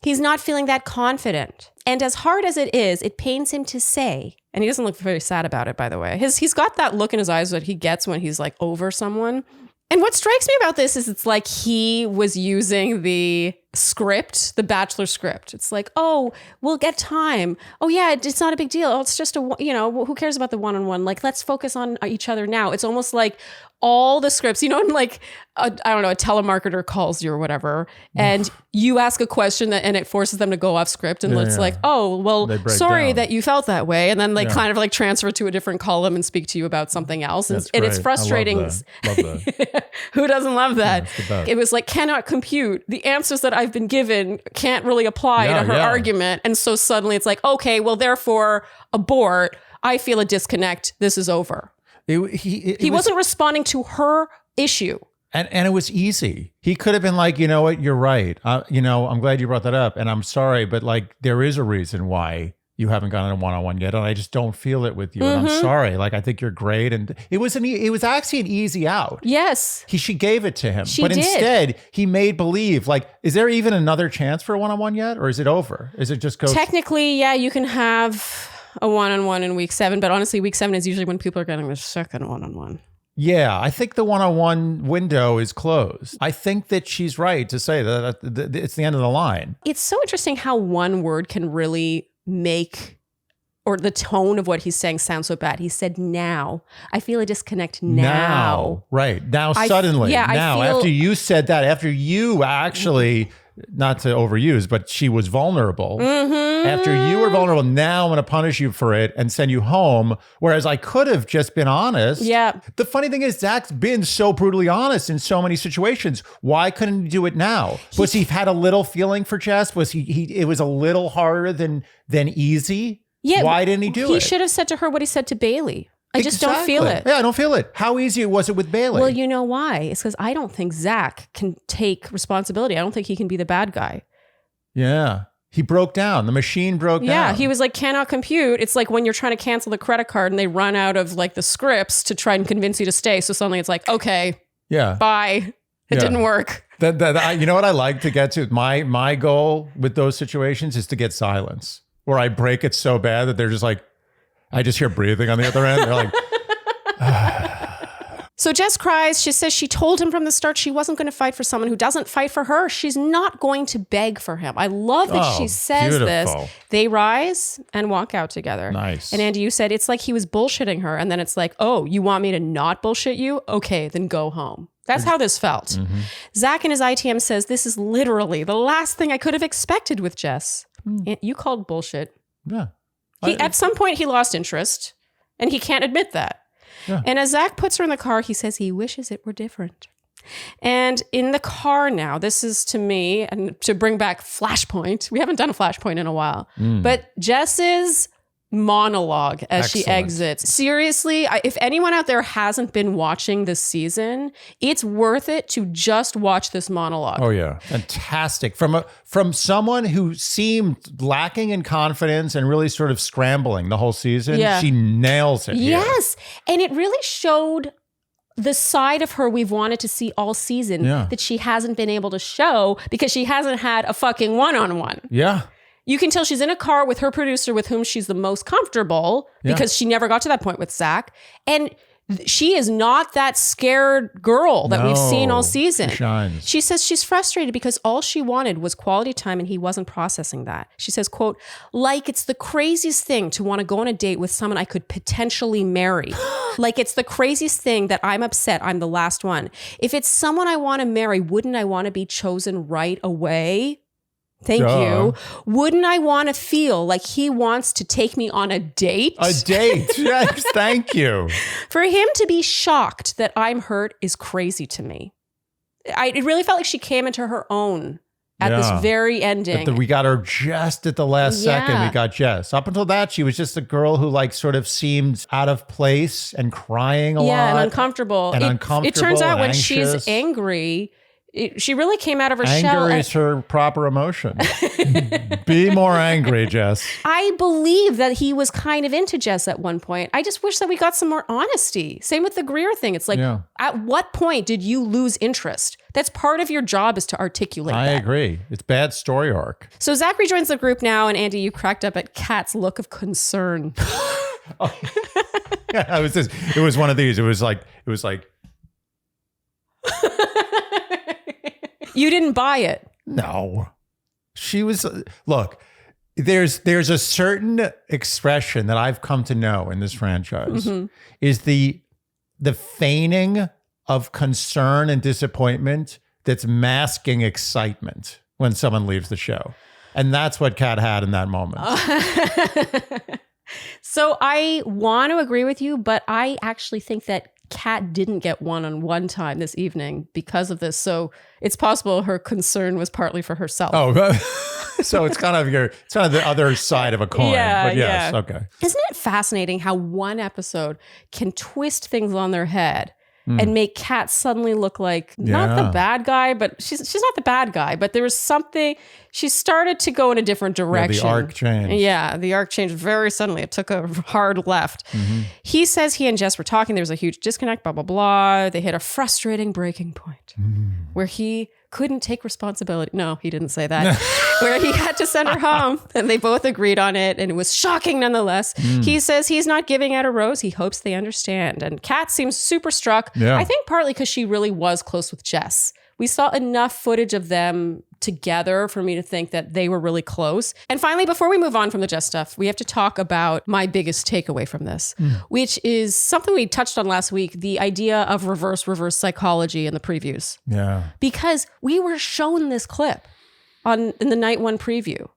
He's not feeling that confident. And as hard as it is, it pains him to say, and he doesn't look very sad about it, by the way. He's got that look in his eyes that he gets when he's like over someone. And what strikes me about this is it's like he was using the script, the Bachelor script. It's like, oh, we'll get time. Oh yeah, it's not a big deal. Oh, it's just who cares about the one-on-one? Like, let's focus on each other now. It's almost like all the scripts, in like, a telemarketer calls you or whatever, and you ask a question and it forces them to go off script. And it's like, oh, well, sorry that you felt that way. And then kind of like transfer to a different column and speak to you about something else. And it's frustrating. Love that. Who doesn't love that? Yeah, it was like, cannot compute. The answers that I've been given can't really apply to her argument. And so suddenly it's like, okay, well, therefore abort. I feel a disconnect. This is over. He wasn't responding to her issue. And it was easy. He could have been like, you know what, you're right. I'm glad you brought that up. And I'm sorry, but like there is a reason why you haven't gotten a one-on-one yet. And I just don't feel it with you. And I'm sorry. Like I think you're great. And it was actually an easy out. Yes. She gave it to him. Instead, he made believe, like, is there even another chance for a one-on-one yet? Or is it over? Is it just go? Technically, yeah, you can have a one-on-one in week 7, but honestly, week 7 is usually when people are getting their second one-on-one. Yeah, I think the one-on-one window is closed. I think that she's right to say that it's the end of the line. It's so interesting how one word can really make, or the tone of what he's saying sounds so bad. He said, now. I feel a disconnect now. Right. Now, suddenly. After you said that, after you actually... Not to overuse, but she was vulnerable. After you were vulnerable, now I'm going to punish you for it and send you home. Whereas I could have just been honest. Yeah. The funny thing is, Zach's been so brutally honest in so many situations. Why couldn't he do it now? Was he had a little feeling for Jess? Was it was a little harder than easy? Yeah. Why didn't he do it? He should have said to her what he said to Bailey. I just don't feel it. Yeah, I don't feel it. How easy was it with Bailey? Well, you know why? It's because I don't think Zach can take responsibility. I don't think he can be the bad guy. Yeah. He broke down. The machine broke down. Yeah, he was like, cannot compute. It's like when you're trying to cancel the credit card and they run out of like the scripts to try and convince you to stay. So suddenly it's like, okay, bye. It didn't work. You know what I like to get to? My goal with those situations is to get silence, where I break it so bad that they're just like, I just hear breathing on the other end. They're like, So Jess cries. She says she told him from the start she wasn't going to fight for someone who doesn't fight for her. She's not going to beg for him. I love that she says this. They rise and walk out together. Nice. And Andy, you said it's like he was bullshitting her. And then it's like, oh, you want me to not bullshit you? Okay, then go home. That's how this felt. Mm-hmm. Zach in his ITM says, this is literally the last thing I could have expected with Jess. You called bullshit. Yeah. At some point, he lost interest, and he can't admit that. Yeah. And as Zach puts her in the car, he says he wishes it were different. And in the car now, this is to me, and to bring back Flashpoint. We haven't done a Flashpoint in a while. But Jess's monologue as she exits. Seriously, if anyone out there hasn't been watching this season, it's worth it to just watch this monologue. Oh yeah, fantastic. From someone who seemed lacking in confidence and really sort of scrambling the whole season, she nails it. Yes, and it really showed the side of her we've wanted to see all season that she hasn't been able to show because she hasn't had a fucking one-on-one. Yeah. You can tell she's in a car with her producer with whom she's the most comfortable because she never got to that point with Zach. And she is not that scared girl that we've seen all season. She shines. She says she's frustrated because all she wanted was quality time and he wasn't processing that. She says, quote, like it's the craziest thing to want to go on a date with someone I could potentially marry. Like it's the craziest thing that I'm upset I'm the last one. If it's someone I want to marry, wouldn't I want to be chosen right away? Thank you. Wouldn't I want to feel like he wants to take me on a date? A date. Yes, thank you. For him to be shocked that I'm hurt is crazy to me. It really felt like she came into her own at this very ending. We got her just at the last second. We got Jess. Up until that, she was just a girl who like sort of seemed out of place and crying a lot. Yeah, and uncomfortable. It turns out when she's angry, she really came out of her shell. Anger is her proper emotion. Be more angry, Jess. I believe that he was kind of into Jess at one point. I just wish that we got some more honesty. Same with the Greer thing. It's like, at what point did you lose interest? That's part of your job is to articulate that. I agree. It's bad story arc. So Zach rejoins the group now, and Andy, you cracked up at Kat's look of concern. Yeah, it was one of these. It was like You didn't buy it. No. She was, look, there's a certain expression that I've come to know in this franchise is the feigning of concern and disappointment that's masking excitement when someone leaves the show. And that's what Kat had in that moment. So I want to agree with you, but I actually think that Kat didn't get one-on-one time this evening because of this. So it's possible her concern was partly for herself. Oh, so it's kind of the other side of a coin. Yeah, but yes, okay. Isn't it fascinating how one episode can twist things on their head and make Kat suddenly look like not the bad guy, but she's not the bad guy, but there was something, she started to go in a different direction. The arc changed. Yeah, the arc changed very suddenly. It took a hard left. He says he and Jess were talking. There was a huge disconnect, blah, blah, blah. They hit a frustrating breaking point where he couldn't take responsibility. No, he didn't say that. Where he had to send her home, and they both agreed on it, and it was shocking nonetheless. He says he's not giving out a rose. He hopes they understand. And Kat seems super struck. Yeah. I think partly because she really was close with Jess. We saw enough footage of them together for me to think that they were really close. And finally, before we move on from the Jess stuff, we have to talk about my biggest takeaway from this, which is something we touched on last week, the idea of reverse psychology in the previews. Yeah. Because we were shown this clip in the night one preview.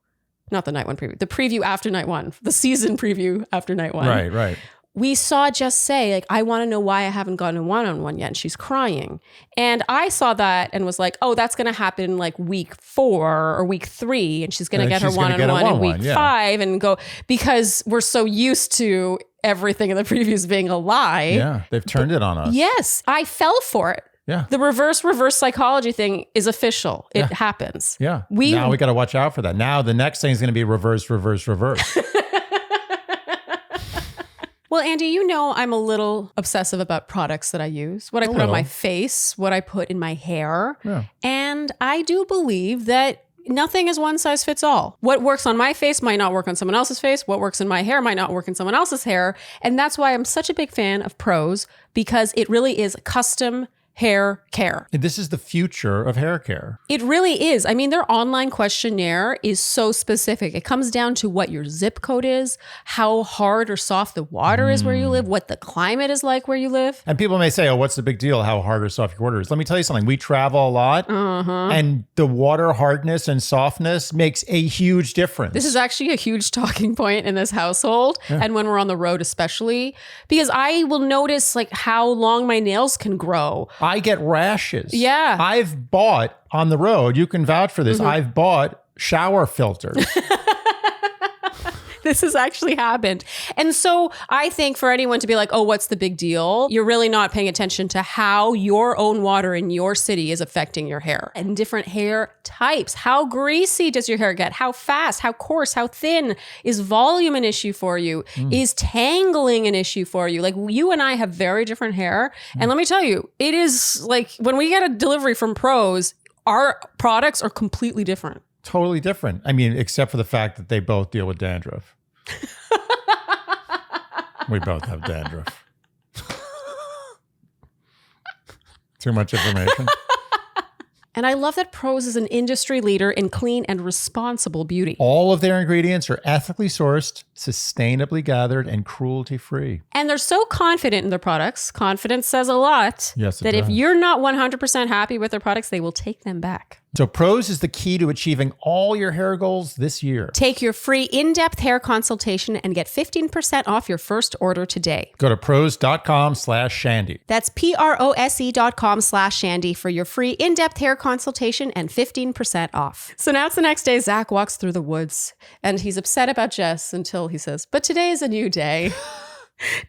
Not the night one preview, the preview after night one, the season preview after night one. Right. We saw Jess say, like, I want to know why I haven't gotten a one-on-one yet. And she's crying. And I saw that and was like, oh, that's going to happen like week 4 or week 3. And she's going to get her one-on-one in week 5 and go, because we're so used to everything in the previews being a lie. Yeah, they've turned it on us. Yes, I fell for it. Yeah. The reverse psychology thing is official. It happens. Yeah. Now we got to watch out for that. Now the next thing is going to be reverse. Well, Andy, you know I'm a little obsessive about products that I use, what I put on my face, what I put in my hair. Yeah. And I do believe that nothing is one size fits all. What works on my face might not work on someone else's face. What works in my hair might not work in someone else's hair. And that's why I'm such a big fan of Prose, because it really is custom hair care. This is the future of hair care. It really is. I mean, their online questionnaire is so specific. It comes down to what your zip code is, how hard or soft the water is where you live, what the climate is like where you live. And people may say, oh, what's the big deal? How hard or soft your water is. Let me tell you something. We travel a lot and the water hardness and softness makes a huge difference. This is actually a huge talking point in this household. Yeah. And when we're on the road, especially, because I will notice like how long my nails can grow. I get rashes. Yeah. I've bought on the road, you can vouch for this, I've bought shower filters. This has actually happened. And so I think for anyone to be like, oh, what's the big deal? You're really not paying attention to how your own water in your city is affecting your hair and different hair types. How greasy does your hair get? How fast? How coarse? How thin? Is volume an issue for you? Is tangling an issue for you? Like you and I have very different hair. And let me tell you, it is like when we get a delivery from Prose, our products are completely different. Totally different. I mean, except for the fact that they both deal with dandruff. We both have dandruff. Too much information. And I love that Prose is an industry leader in clean and responsible beauty. All of their ingredients are ethically sourced, sustainably gathered, and cruelty-free. And they're so confident in their products. Confidence says a lot. Yes, it that does. if you're not 100% happy with their products, they will take them back. So Prose is the key to achieving all your hair goals this year. Take your free in-depth hair consultation and get 15% off your first order today. Go to prose.com/Shandy. That's prose.com/Shandy for your free in-depth hair consultation and 15% off. So now it's the next day. Zach walks through the woods and he's upset about Jess until he says, but today is a new day.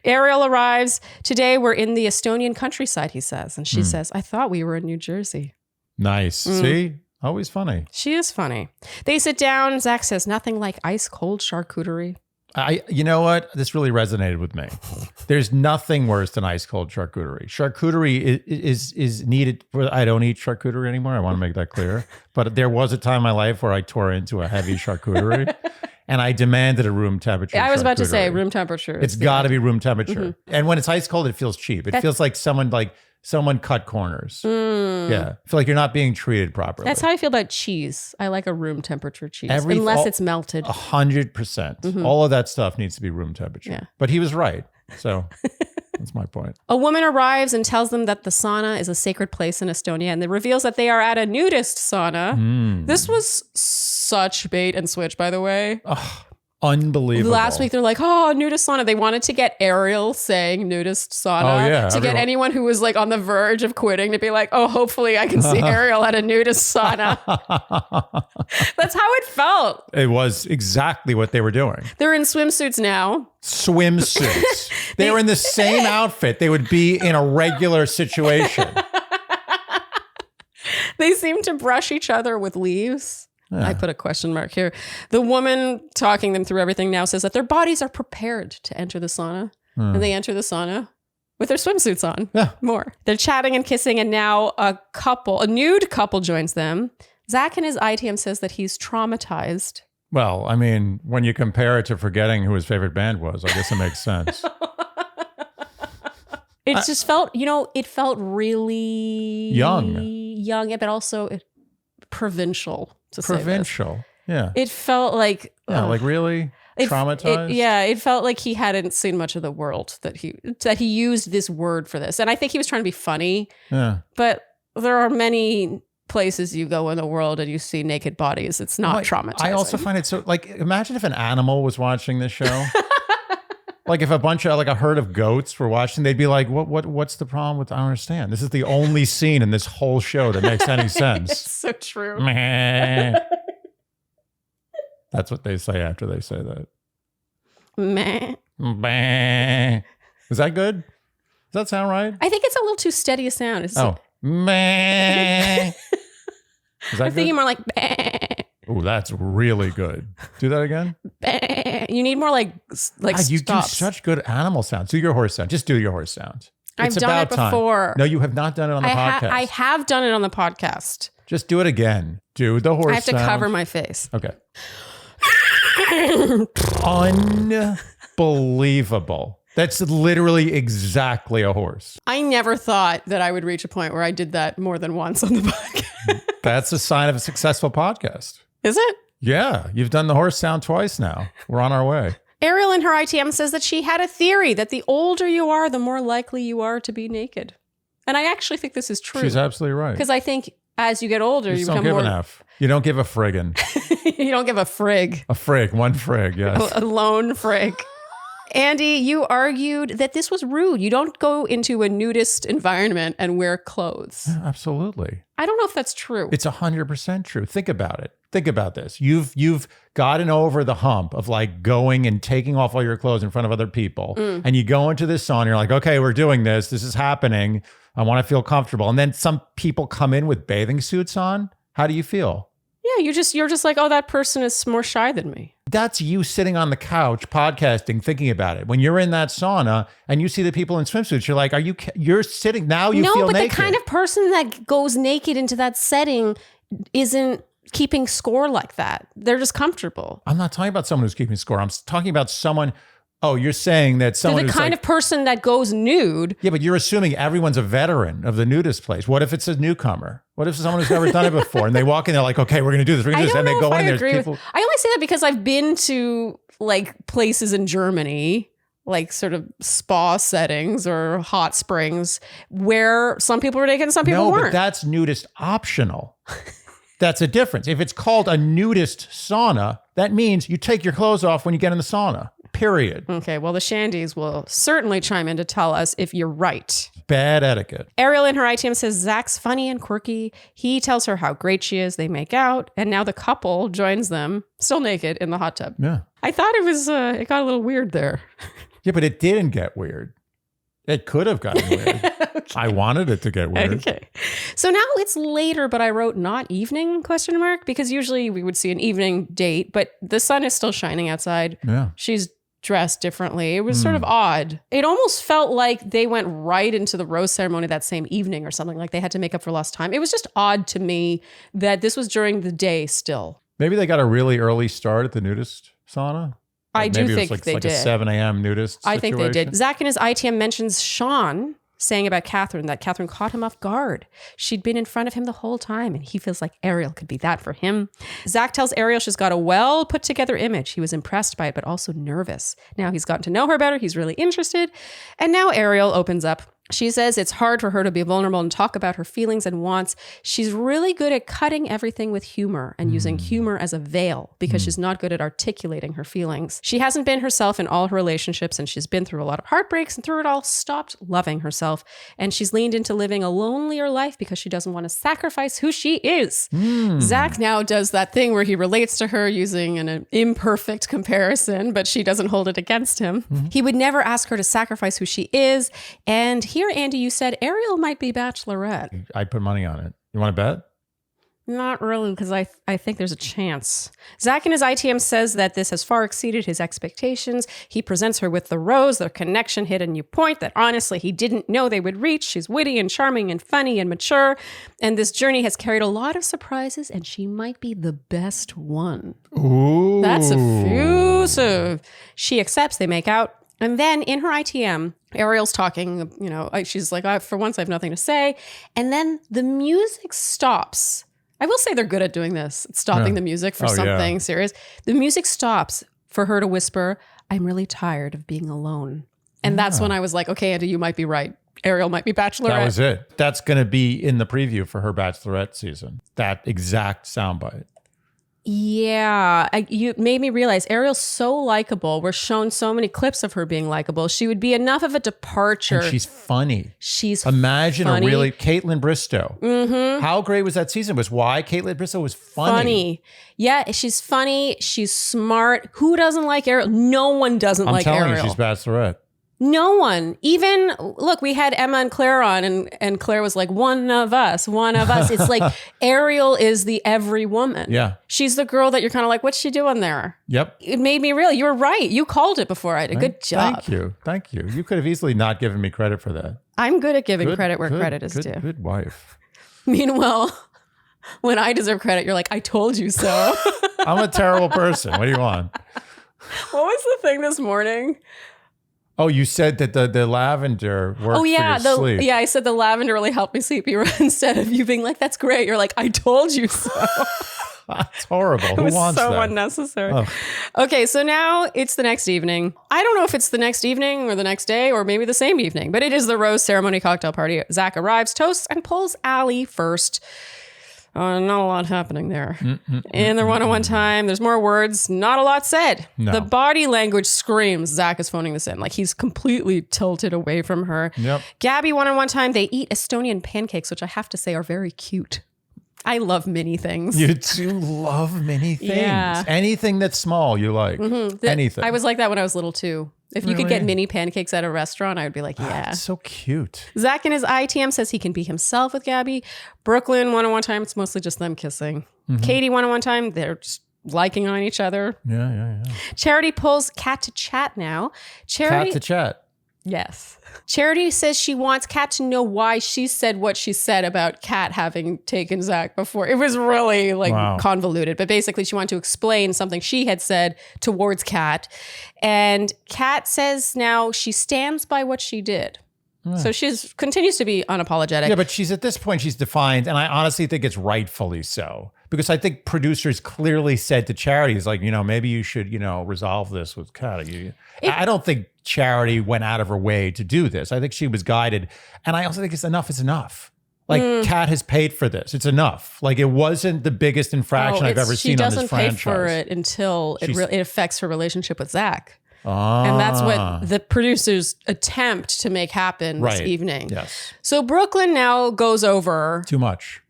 Ariel arrives. Today we're in the Estonian countryside, he says. And she says, I thought we were in New Jersey. Nice. See? Always funny. She is funny. They sit down. Zach says, nothing like ice cold charcuterie. You know what? This really resonated with me. There's nothing worse than ice cold charcuterie. Charcuterie is needed. I don't eat charcuterie anymore. I want to make that clear. But there was a time in my life where I tore into a heavy charcuterie. And I demanded a room temperature. I was about to say room temperature. It's got to be room temperature. And when it's ice cold, it feels cheap. It feels like someone cut corners. Yeah. I feel like you're not being treated properly. That's how I feel about cheese. I like a room temperature cheese, unless it's melted. 100%. All of that stuff needs to be room temperature. Yeah. But he was right. So that's my point. A woman arrives and tells them that the sauna is a sacred place in Estonia, and it reveals that they are at a nudist sauna. This was such bait and switch, by the way. Unbelievable. Last week, they're like, oh, nudist sauna. They wanted to get Ariel saying nudist sauna to get anyone who was like on the verge of quitting to be like, oh, hopefully I can see Ariel at a nudist sauna. That's how it felt. It was exactly what they were doing. They're in swimsuits now. Swimsuits. They were in the same outfit they would be in a regular situation. They seem to brush each other with leaves. Yeah. I put a question mark here. The woman talking them through everything now says that their bodies are prepared to enter the sauna. And they enter the sauna with their swimsuits on. Yeah. More. They're chatting and kissing, and now a nude couple joins them. Zach in his ITM says that he's traumatized. Well, I mean, when you compare it to forgetting who his favorite band was, I guess it makes sense. It just felt, it felt really young, but also provincial. Provincial. Yeah. It felt like... like really? Traumatized? It felt like he hadn't seen much of the world, that he used this word for this. And I think he was trying to be funny. Yeah. But there are many places you go in the world and you see naked bodies. It's not traumatizing. I also find it so, imagine if an animal was watching this show. Like if a bunch of a herd of goats were watching, they'd be like, what's the problem with, I don't understand. This is the only scene in this whole show that makes any sense. It's so true. Meh. That's what they say after they say that. Meh. Meh. Is that good? Does that sound right? I think it's a little too steady a sound. It's meh. Is that I'm thinking more like meh. Oh, that's really good. Do that again. You need more like God, you do stops. such good animal sounds. Do your horse sound. Just do your horse sound. I've done it before. No, you have not done it on the podcast. I have done it on the podcast. Just do it again. Do the horse I have to sound. cover my face. Okay. Unbelievable. That's literally exactly a horse. I never thought that I would reach a point where I did that more than once on the podcast. That's a sign of a successful podcast. Is it? Yeah, you've done the horse sound twice now. We're on our way. Ariel in her ITM says that she had a theory that the older you are, the more likely you are to be naked. And I actually think this is true. She's absolutely right. Because I think as you get older, you don't become give more... an F. You don't give a friggin'. You don't give a frig. A frig, one frig, yes. A lone frig. Andy, you argued that this was rude. You don't go into a nudist environment and wear clothes. Yeah, absolutely. I don't know if that's true. It's 100% true. Think about it. Think about this. You've gotten over the hump of like going and taking off all your clothes in front of other people. And you go into this sauna, you're like, okay, we're doing this. This is happening. I want to feel comfortable. And then some people come in with bathing suits on. How do you feel? Yeah, you're just like, oh, that person is more shy than me. That's you sitting on the couch podcasting, thinking about it. When you're in that sauna and you see the people in swimsuits, you're like, you're sitting now, you feel naked. No, but the kind of person that goes naked into that setting isn't keeping score like that. They're just comfortable. I'm not talking about someone who's keeping score. I'm talking about someone. Oh, you're saying that someone They're the kind of person that goes nude. Yeah, but you're assuming everyone's a veteran of the nudist place. What if it's a newcomer? What if it's someone who's never done it before and they walk in, they're like, okay, we're going to do this. We're going to do this. And they go in there. I only say that because I've been to like places in Germany, like sort of spa settings or hot springs where some people were naked and some people weren't. No, but that's nudist optional. That's a difference. If it's called a nudist sauna, that means you take your clothes off when you get in the sauna. Period. Okay, well, the Shandies will certainly chime in to tell us if you're right. Bad etiquette. Ariel in her ITM says Zach's funny and quirky. He tells her how great she is. They make out, and now the couple joins them, still naked, in the hot tub. Yeah. I thought it got a little weird there. Yeah, but it didn't get weird. It could have gotten weird. Okay. I wanted it to get weird. Okay. So now it's later, but I wrote not evening ? Because usually we would see an evening date, but the sun is still shining outside. Yeah. She's dressed differently. It was sort of odd. It almost felt like they went right into the rose ceremony that same evening or something, like they had to make up for lost time. It was just odd to me that this was during the day still. Maybe they got a really early start at the nudist sauna. I do think it they was did. A 7 a.m. nudist I think they did. situation. Zach in his ITM mentions Sean saying about Catherine that Catherine caught him off guard. She'd been in front of him the whole time, and he feels like Ariel could be that for him. Zach tells Ariel she's got a well put together image. He was impressed by it, but also nervous. Now he's gotten to know her better. He's really interested. And now Ariel opens up. She says it's hard for her to be vulnerable and talk about her feelings and wants. She's really good at cutting everything with humor and using humor as a veil because she's not good at articulating her feelings. She hasn't been herself in all her relationships, and she's been through a lot of heartbreaks, and through it all stopped loving herself. And she's leaned into living a lonelier life because she doesn't want to sacrifice who she is. Zach now does that thing where he relates to her using an imperfect comparison, but she doesn't hold it against him. He would never ask her to sacrifice who she is. And here, Andy, you said Ariel might be Bachelorette. I'd put money on it. You want to bet? Not really, because I think there's a chance. Zach in his ITM says that this has far exceeded his expectations. He presents her with the rose. Their connection hit a new point that honestly he didn't know they would reach. She's witty and charming and funny and mature. And this journey has carried a lot of surprises, and she might be the best one. Ooh. That's effusive. She accepts, they make out. And then in her ITM, Ariel's talking, she's like, for once I have nothing to say. And then the music stops. I will say they're good at doing this, stopping the music for something serious. The music stops for her to whisper, I'm really tired of being alone. And that's when I was like, okay, Andy, you might be right. Ariel might be Bachelorette. That was it. That's going to be in the preview for her Bachelorette season. That exact soundbite. Yeah, you made me realize Ariel's so likable. We're shown so many clips of her being likable. She would be enough of a departure. And she's funny. Imagine a really Caitlin Bristow. Mm-hmm. How great was that season? Was why Caitlin Bristow was funny. Yeah, she's funny. She's smart. Who doesn't like Ariel? No one doesn't like Ariel. I'm telling you, she's Bachelorette. No one. Even, look, we had Emma and Claire on, and Claire was like, one of us. It's like Ariel is the every woman. Yeah. She's the girl that you're kind of like, what's she doing there? Yep. It made me real. You were right. You called it before I did. Good job. Thank you. You could have easily not given me credit for that. I'm good at giving credit where credit is due. Good wife. Meanwhile, when I deserve credit, you're like, I told you so. I'm a terrible person. What do you want? What was the thing this morning? Oh, you said that the lavender worked for your sleep. Yeah, I said the lavender really helped me sleep. Instead of you being like, that's great, you're like, I told you so. That's horrible. It was Who wants so that? unnecessary. Oh. Okay, so now it's the next evening. I don't know if it's the next evening or the next day or maybe the same evening, but it is the rose ceremony cocktail party. Zach arrives, toasts, and pulls Allie first. Not a lot happening there. In their one-on-one time, there's more words, not a lot said. No. The body language screams Zach is phoning this in. Like he's completely tilted away from her. Yep. Gabby, one-on-one time, they eat Estonian pancakes, which I have to say are very cute. I love mini things. You do love many things. Yeah. Anything that's small, you like. Anything. I was like that when I was little too. If you could Really? get mini pancakes at a restaurant, I would be like, yeah. It's so cute. Zach in his ITM says he can be himself with Gabby. Brooklyn, one-on-one time, it's mostly just them kissing. Katie, one-on-one time, they're just liking on each other. Yeah. Charity pulls Kat to chat now. Cat to chat. Yes. Charity says she wants Kat to know why she said what she said about Kat having taken Zach before. It was really convoluted, but basically she wanted to explain something she had said towards Kat. And Kat says now she stands by what she did. So she's continues to be unapologetic. Yeah, but she's at this point, she's defiant. And I honestly think it's rightfully so. Because I think producers clearly said to Charity, it's like, maybe you should, resolve this with Kat. I don't think Charity went out of her way to do this. I think she was guided. And I also think it's enough is enough. Like, Kat has paid for this. It's enough. Like, it wasn't the biggest infraction I've ever seen on this franchise. She doesn't pay for it until it affects her relationship with Zach. And that's what the producers attempt to make happen this evening. Yes. So Brooklyn now goes over. Too much.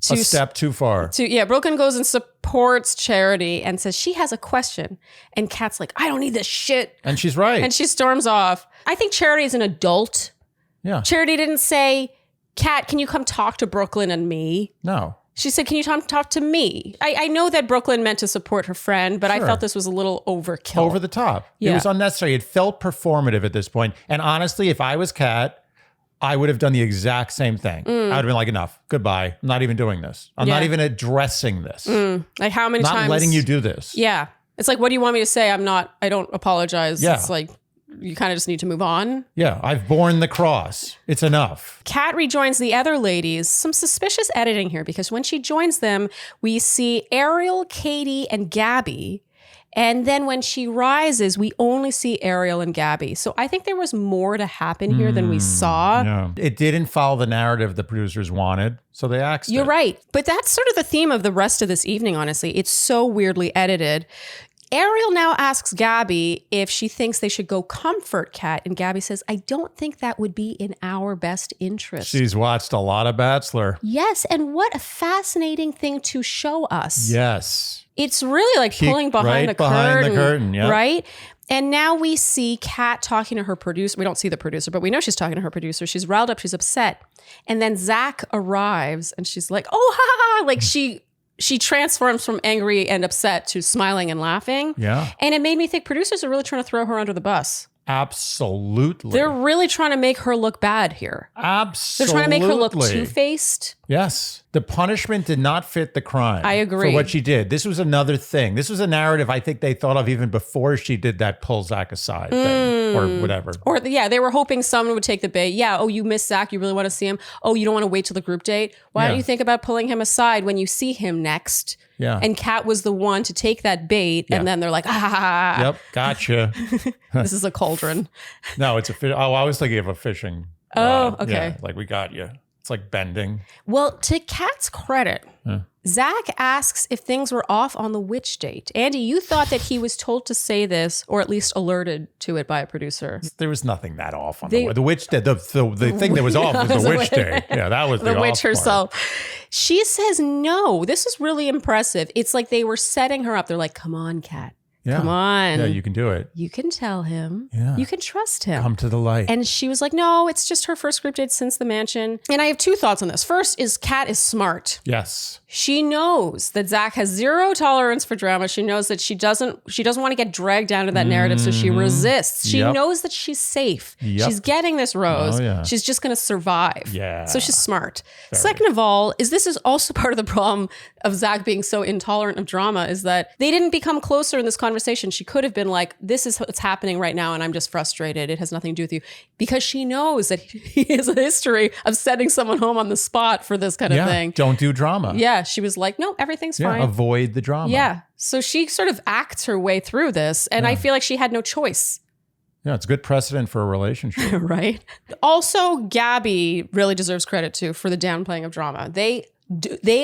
A step too far. Brooklyn goes and supports Charity and says she has a question. And Kat's like, I don't need this shit. And she's right. And she storms off. I think Charity is an adult. Yeah. Charity didn't say, Kat, can you come talk to Brooklyn and me? No. She said, can you talk to me? I know that Brooklyn meant to support her friend, but I felt this was a little overkill. Over the top. Yeah. It was unnecessary. It felt performative at this point. And honestly, if I was Kat, I would have done the exact same thing. I would have been like, enough. Goodbye. I'm not even doing this. I'm not even addressing this. Like how many times? Not letting you do this. Yeah. It's like, what do you want me to say? I don't apologize. Yeah. It's like, you kind of just need to move on. Yeah. I've borne the cross. It's enough. Kat rejoins the other ladies. Some suspicious editing here because when she joins them, we see Ariel, Katie, and Gabby. And then when she rises, we only see Ariel and Gabby. So I think there was more to happen here than we saw. Yeah. It didn't follow the narrative the producers wanted, so they axed it. You're right. But that's sort of the theme of the rest of this evening, honestly. It's so weirdly edited. Ariel now asks Gabby if she thinks they should go comfort Kat. And Gabby says, I don't think that would be in our best interest. She's watched a lot of Bachelor. Yes. And what a fascinating thing to show us. Yes. It's really like pulling behind the curtain. Yeah. Right? And now we see Kat talking to her producer. We don't see the producer, but we know she's talking to her producer. She's riled up. She's upset. And then Zach arrives and she's like, oh, ha, ha, ha. Like she transforms from angry and upset to smiling and laughing. Yeah. And it made me think producers are really trying to throw her under the bus. Absolutely. They're really trying to make her look bad here. Absolutely. They're trying to make her look two-faced. Yes. The punishment did not fit the crime. I agree. For what she did. This was another thing. This was a narrative I think they thought of even before she did that pull Zach aside thing or whatever. Or they were hoping someone would take the bait. Yeah, oh, you miss Zach. You really want to see him. Oh, you don't want to wait till the group date. Why don't you think about pulling him aside when you see him next? Yeah. And Kat was the one to take that bait. And then they're like, Yep, gotcha. This is a cauldron. No, it's a fish. Oh, I was thinking of a fishing. Okay. Yeah, like we got you. It's like bending. Well, to Kat's credit, Zach asks if things were off on the witch date. Andy, you thought that he was told to say this, or at least alerted to it by a producer. There was nothing that off on the witch date. The thing that was off was the witch date. Yeah, that was the witch off part. herself. She says no. This is really impressive. It's like they were setting her up. They're like, come on, Kat. Yeah. Come on. Yeah, you can do it. You can tell him. Yeah. You can trust him. Come to the light. And she was like, no, it's just her first group date since the mansion. And I have two thoughts on this. First is Kat is smart. Yes. She knows that Zach has zero tolerance for drama. She knows that she doesn't want to get dragged down to that narrative, so she resists. She knows that she's safe. She's getting this rose. Oh, yeah. She's just going to survive. Yeah. So she's smart. Second of all, this is also part of the problem of Zach being so intolerant of drama, is that they didn't become closer in this conversation. She could have been like, this is what's happening right now and I'm just frustrated. It has nothing to do with you. Because she knows that he has a history of sending someone home on the spot for this kind of thing. Don't do drama. Yeah. She was like, no, everything's fine. Avoid the drama. Yeah. So she sort of acts her way through this. And I feel like she had no choice. Yeah, it's good precedent for a relationship. Right. Also, Gabby really deserves credit too for the downplaying of drama. They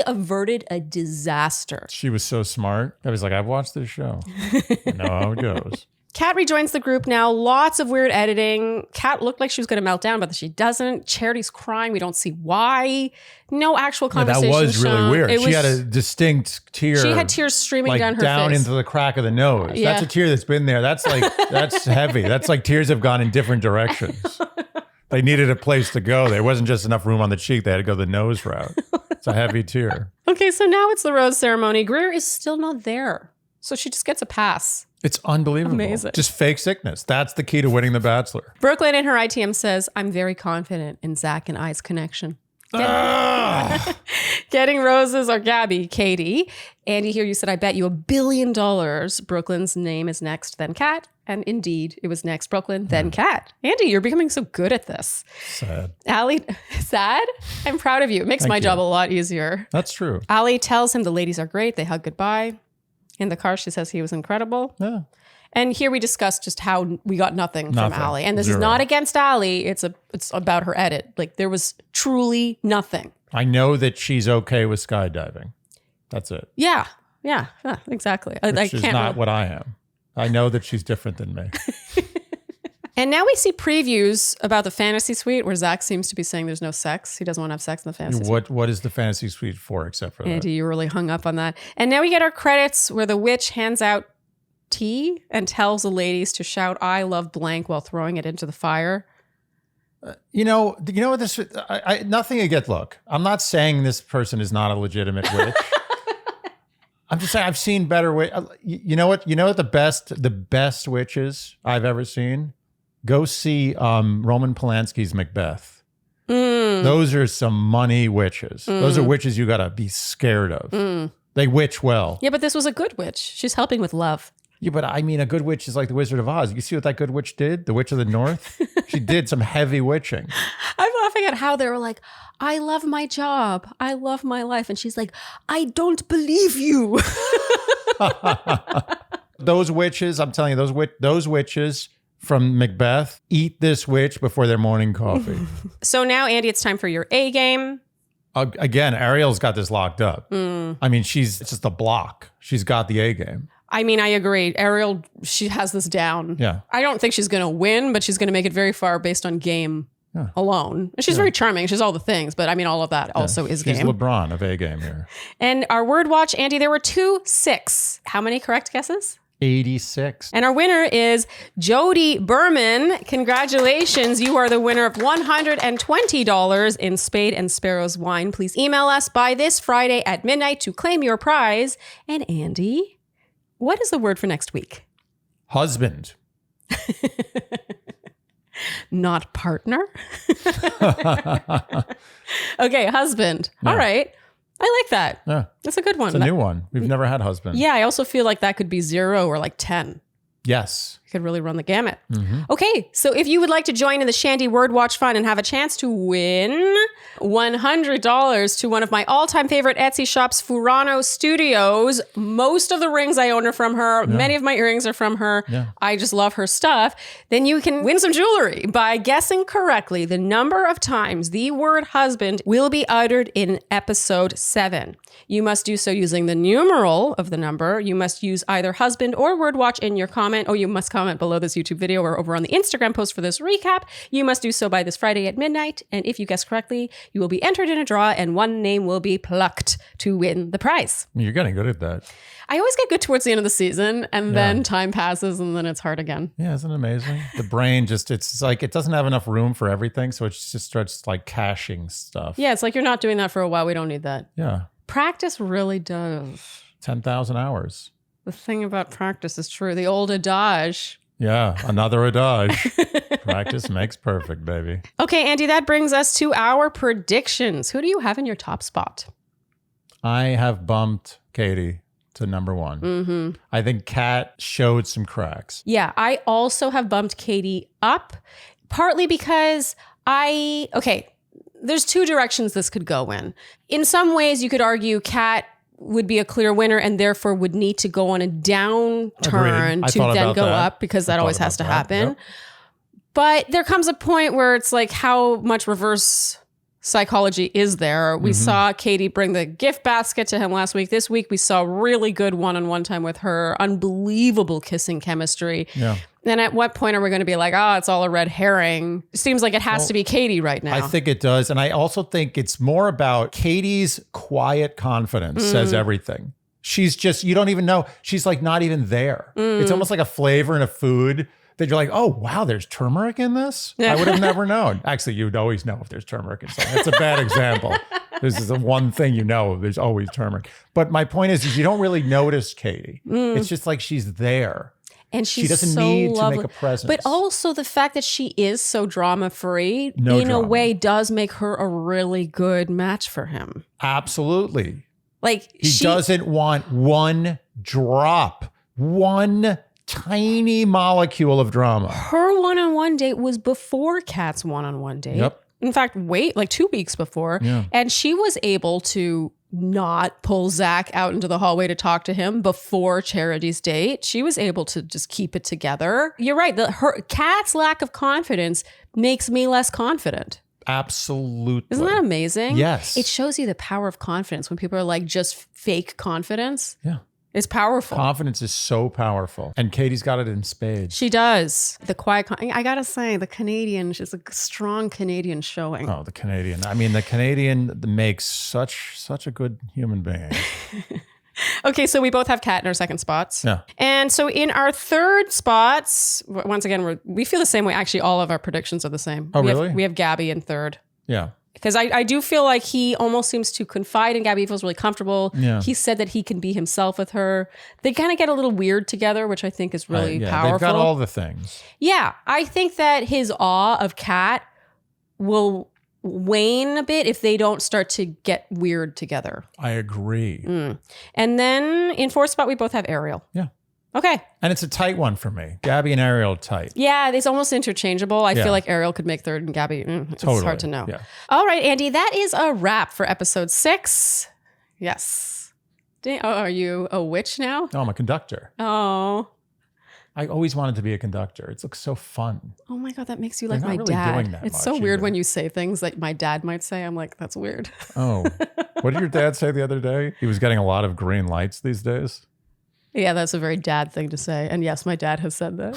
averted a disaster. She was so smart. I was like, I've watched this show. I know how it goes. Kat rejoins the group now. Lots of weird editing. Kat looked like she was going to melt down, but she doesn't. Charity's crying. We don't see why. No actual conversation. That was really shown. weird. She had a distinct tear. She had tears streaming down her face. Into the crack of the nose. Yeah. That's a tear that's been there. That's like, that's heavy. That's like tears have gone in different directions. They needed a place to go. There wasn't just enough room on the cheek. They had to go the nose route. It's a heavy tear. Okay, so now it's the rose ceremony. Greer is still not there. So she just gets a pass. It's unbelievable. Amazing. Just fake sickness. That's the key to winning The Bachelor. Brooklyn in her ITM says, I'm very confident in Zach and I's connection. Getting roses are Gabby, Katie. Andy, here you said, I bet you $1 billion Brooklyn's name is next, then Kat. And indeed, it was next Brooklyn, then Kat. Andy, you're becoming so good at this. Sad. Allie, sad? I'm proud of you. It makes my job a lot easier. That's true. Allie tells him the ladies are great. They hug goodbye. In the car, she says he was incredible. Yeah. And here we discussed just how we got nothing from Allie. And this Zero. is not against Allie. It's about her edit. Like, there was truly nothing. I know that she's okay with skydiving. That's it. Yeah, exactly. Which is not what I am. I know that she's different than me. And now we see previews about the fantasy suite where Zach seems to be saying there's no sex. He doesn't want to have sex in the fantasy suite. What is the fantasy suite for except for Andy, you really hung up on that. And now we get our credits where the witch hands out tea and tells the ladies to shout, I love blank, while throwing it into the fire. You know what this, nothing against, look, I'm not saying this person is not a legitimate witch. I'm just saying I've seen better witches. You know what the best witches I've ever seen? Go see Roman Polanski's Macbeth. Those are some money witches. Those are witches you got to be scared of. They witch well. Yeah, but this was a good witch. She's helping with love. Yeah, but I mean, a good witch is like the Wizard of Oz. You see what that good witch did? The Witch of the North? She did some heavy witching. I'm laughing at how they were like, I love my job. I love my life. And she's like, I don't believe you. Those witches, I'm telling you, those witches from Macbeth eat this witch before their morning coffee. So now, Andy, it's time for your A game. Again, Ariel's got this locked up. I mean, it's just a block. She's got the A game. I mean, I agree. Ariel, she has this down. Yeah. I don't think she's going to win, but she's going to make it very far based on game alone. And she's very charming. She's all the things, but I mean, all of that also is She's game. LeBron of A game here. And our word watch, Andy, there were 6. How many correct guesses? 86. And our winner is Jody Berman. Congratulations. You are the winner of $120 in Spade and Sparrows wine. Please email us by this Friday at midnight to claim your prize. And Andy, what is the word for next week? Husband. Not partner? Okay, husband. Yeah. All right. I like that. Yeah. That's a good one. It's a new one. We've never had husband. Yeah, I also feel like that could be 0 or like 10. Yes. You could really run the gamut. Mm-hmm. Okay, so if you would like to join in the Shandy Word Watch Fund and have a chance to win $100 to one of my all-time favorite Etsy shops, Furano Studios. Most of the rings I own are from her. Yeah. Many of my earrings are from her. Yeah. I just love her stuff. Then you can win some jewelry by guessing correctly the number of times the word husband will be uttered in episode 7. You must do so using the numeral of the number. You must use either husband or word watch in your comment, or you must come comment below this YouTube video or over on the Instagram post for this recap. You must do so by this Friday at midnight. And if you guess correctly, you will be entered in a draw and one name will be plucked to win the prize. You're getting good at that. I always get good towards the end of the season and then time passes and then it's hard again. Yeah, isn't it amazing? The brain it's like it doesn't have enough room for everything. So it just starts like caching stuff. Yeah, it's like you're not doing that for a while. We don't need that. Yeah. Practice really does. 10,000 hours. The thing about practice is true. The old adage. Yeah, another adage. Practice makes perfect, baby. Okay, Andy, that brings us to our predictions. Who do you have in your top spot? I have bumped Katie to number one. Mm-hmm. I think Kat showed some cracks. Yeah, I also have bumped Katie up, partly because there's two directions this could go in. In some ways, you could argue Kat would be a clear winner and therefore would need to go on a downturn to then go up because that always has to happen. Yep. But there comes a point where it's like how much reverse psychology is there. We saw Katie bring the gift basket to him last week. This week we saw really good one-on-one time with her, unbelievable kissing chemistry. Yeah. Then at what point are we going to be like, it's all a red herring? It seems like it has to be Katie right now. I think it does. And I also think it's more about Katie's quiet confidence says everything. She's just, you don't even know. She's like not even there. It's almost like a flavor in a food that you're like, oh, wow, there's turmeric in this? I would have never known. Actually, you'd always know if there's turmeric in something. That's a bad example. This is the one thing you know, there's always turmeric. But my point is you don't really notice Katie. It's just like she's there. And she doesn't so need lovely. to make a presence. But also the fact that she is so drama-free, A way, does make her a really good match for him. Absolutely. Like he doesn't want one drop, one tiny molecule of drama. Her one-on-one date was before Kat's one-on-one date. Yep. In fact, like 2 weeks before. Yeah. And she was able to not pull Zach out into the hallway to talk to him before Charity's date. She was able to just keep it together. You're right. Kat's lack of confidence makes me less confident. Absolutely. Isn't that amazing? Yes. It shows you the power of confidence when people are like just fake confidence. Yeah. It's powerful. Confidence is so powerful. And Katie's got it in spades. She does. The quiet, I gotta say, the Canadian, she's a strong Canadian showing. Oh, the Canadian. I mean, the Canadian makes such a good human being. Okay, so we both have Kat in our second spots. Yeah. And so in our third spots, once again, we feel the same way. Actually, all of our predictions are the same. Oh, really? We have Gabby in third. Yeah. Because I do feel like he almost seems to confide in Gabby. He feels really comfortable. Yeah. He said that he can be himself with her. They kind of get a little weird together, which I think is really powerful. They've got all the things. Yeah. I think that his awe of Kat will wane a bit if they don't start to get weird together. I agree. And then in fourth spot, we both have Ariel. Yeah. Okay. And it's a tight one for me. Gabby and Ariel tight. Yeah, it's almost interchangeable. I feel like Ariel could make third and Gabby, it's hard to know. Yeah. All right, Andy, that is a wrap for episode 6. Yes. Are you a witch now? Oh, I'm a conductor. Oh. I always wanted to be a conductor. It looks so fun. Oh my God, that makes you They're like not my really dad. doing that It's much so weird either. when you say things that my dad might say. I'm like, that's weird. Oh. What did your dad say the other day? He was getting a lot of green lights these days. Yeah, that's a very dad thing to say. And yes, my dad has said that.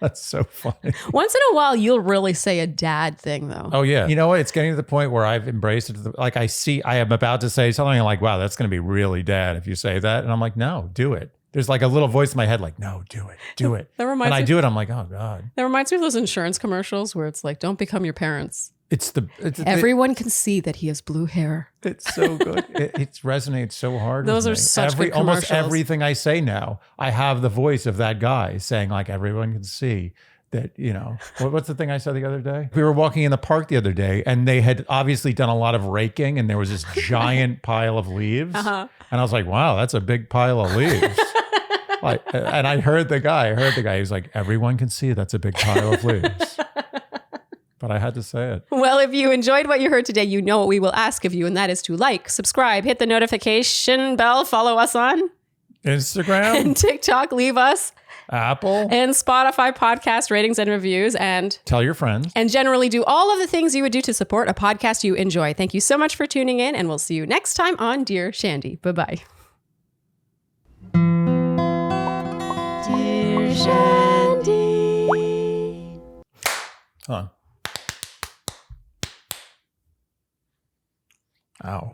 That's so funny. Once in a while, you'll really say a dad thing, though. Oh, yeah. You know what? It's getting to the point where I've embraced it. Like I am about to say something. I'm like, wow, that's going to be really dad if you say that. And I'm like, no, do it. There's like a little voice in my head like, no, do it. Do it. And I do it. I'm like, oh, God. That reminds me of those insurance commercials where it's like, don't become your parents. Everyone can see that he has blue hair. It's so good. It resonates so hard. Those with are me. such good Almost commercials. everything I say now, I have the voice of that guy saying like, everyone can see that, what's the thing I said the other day? We were walking in the park the other day and they had obviously done a lot of raking and there was this giant pile of leaves. And I was like, wow, that's a big pile of leaves. And I heard the guy, he was like, everyone can see that's a big pile of leaves. But I had to say it. Well, if you enjoyed what you heard today, you know what we will ask of you, and that is to like, subscribe, hit the notification bell, follow us on Instagram and TikTok, leave us Apple and Spotify podcast ratings and reviews, and tell your friends. And generally do all of the things you would do to support a podcast you enjoy. Thank you so much for tuning in, and we'll see you next time on Dear Shandy. Bye-bye. Dear Shandy. Hold on. Ow.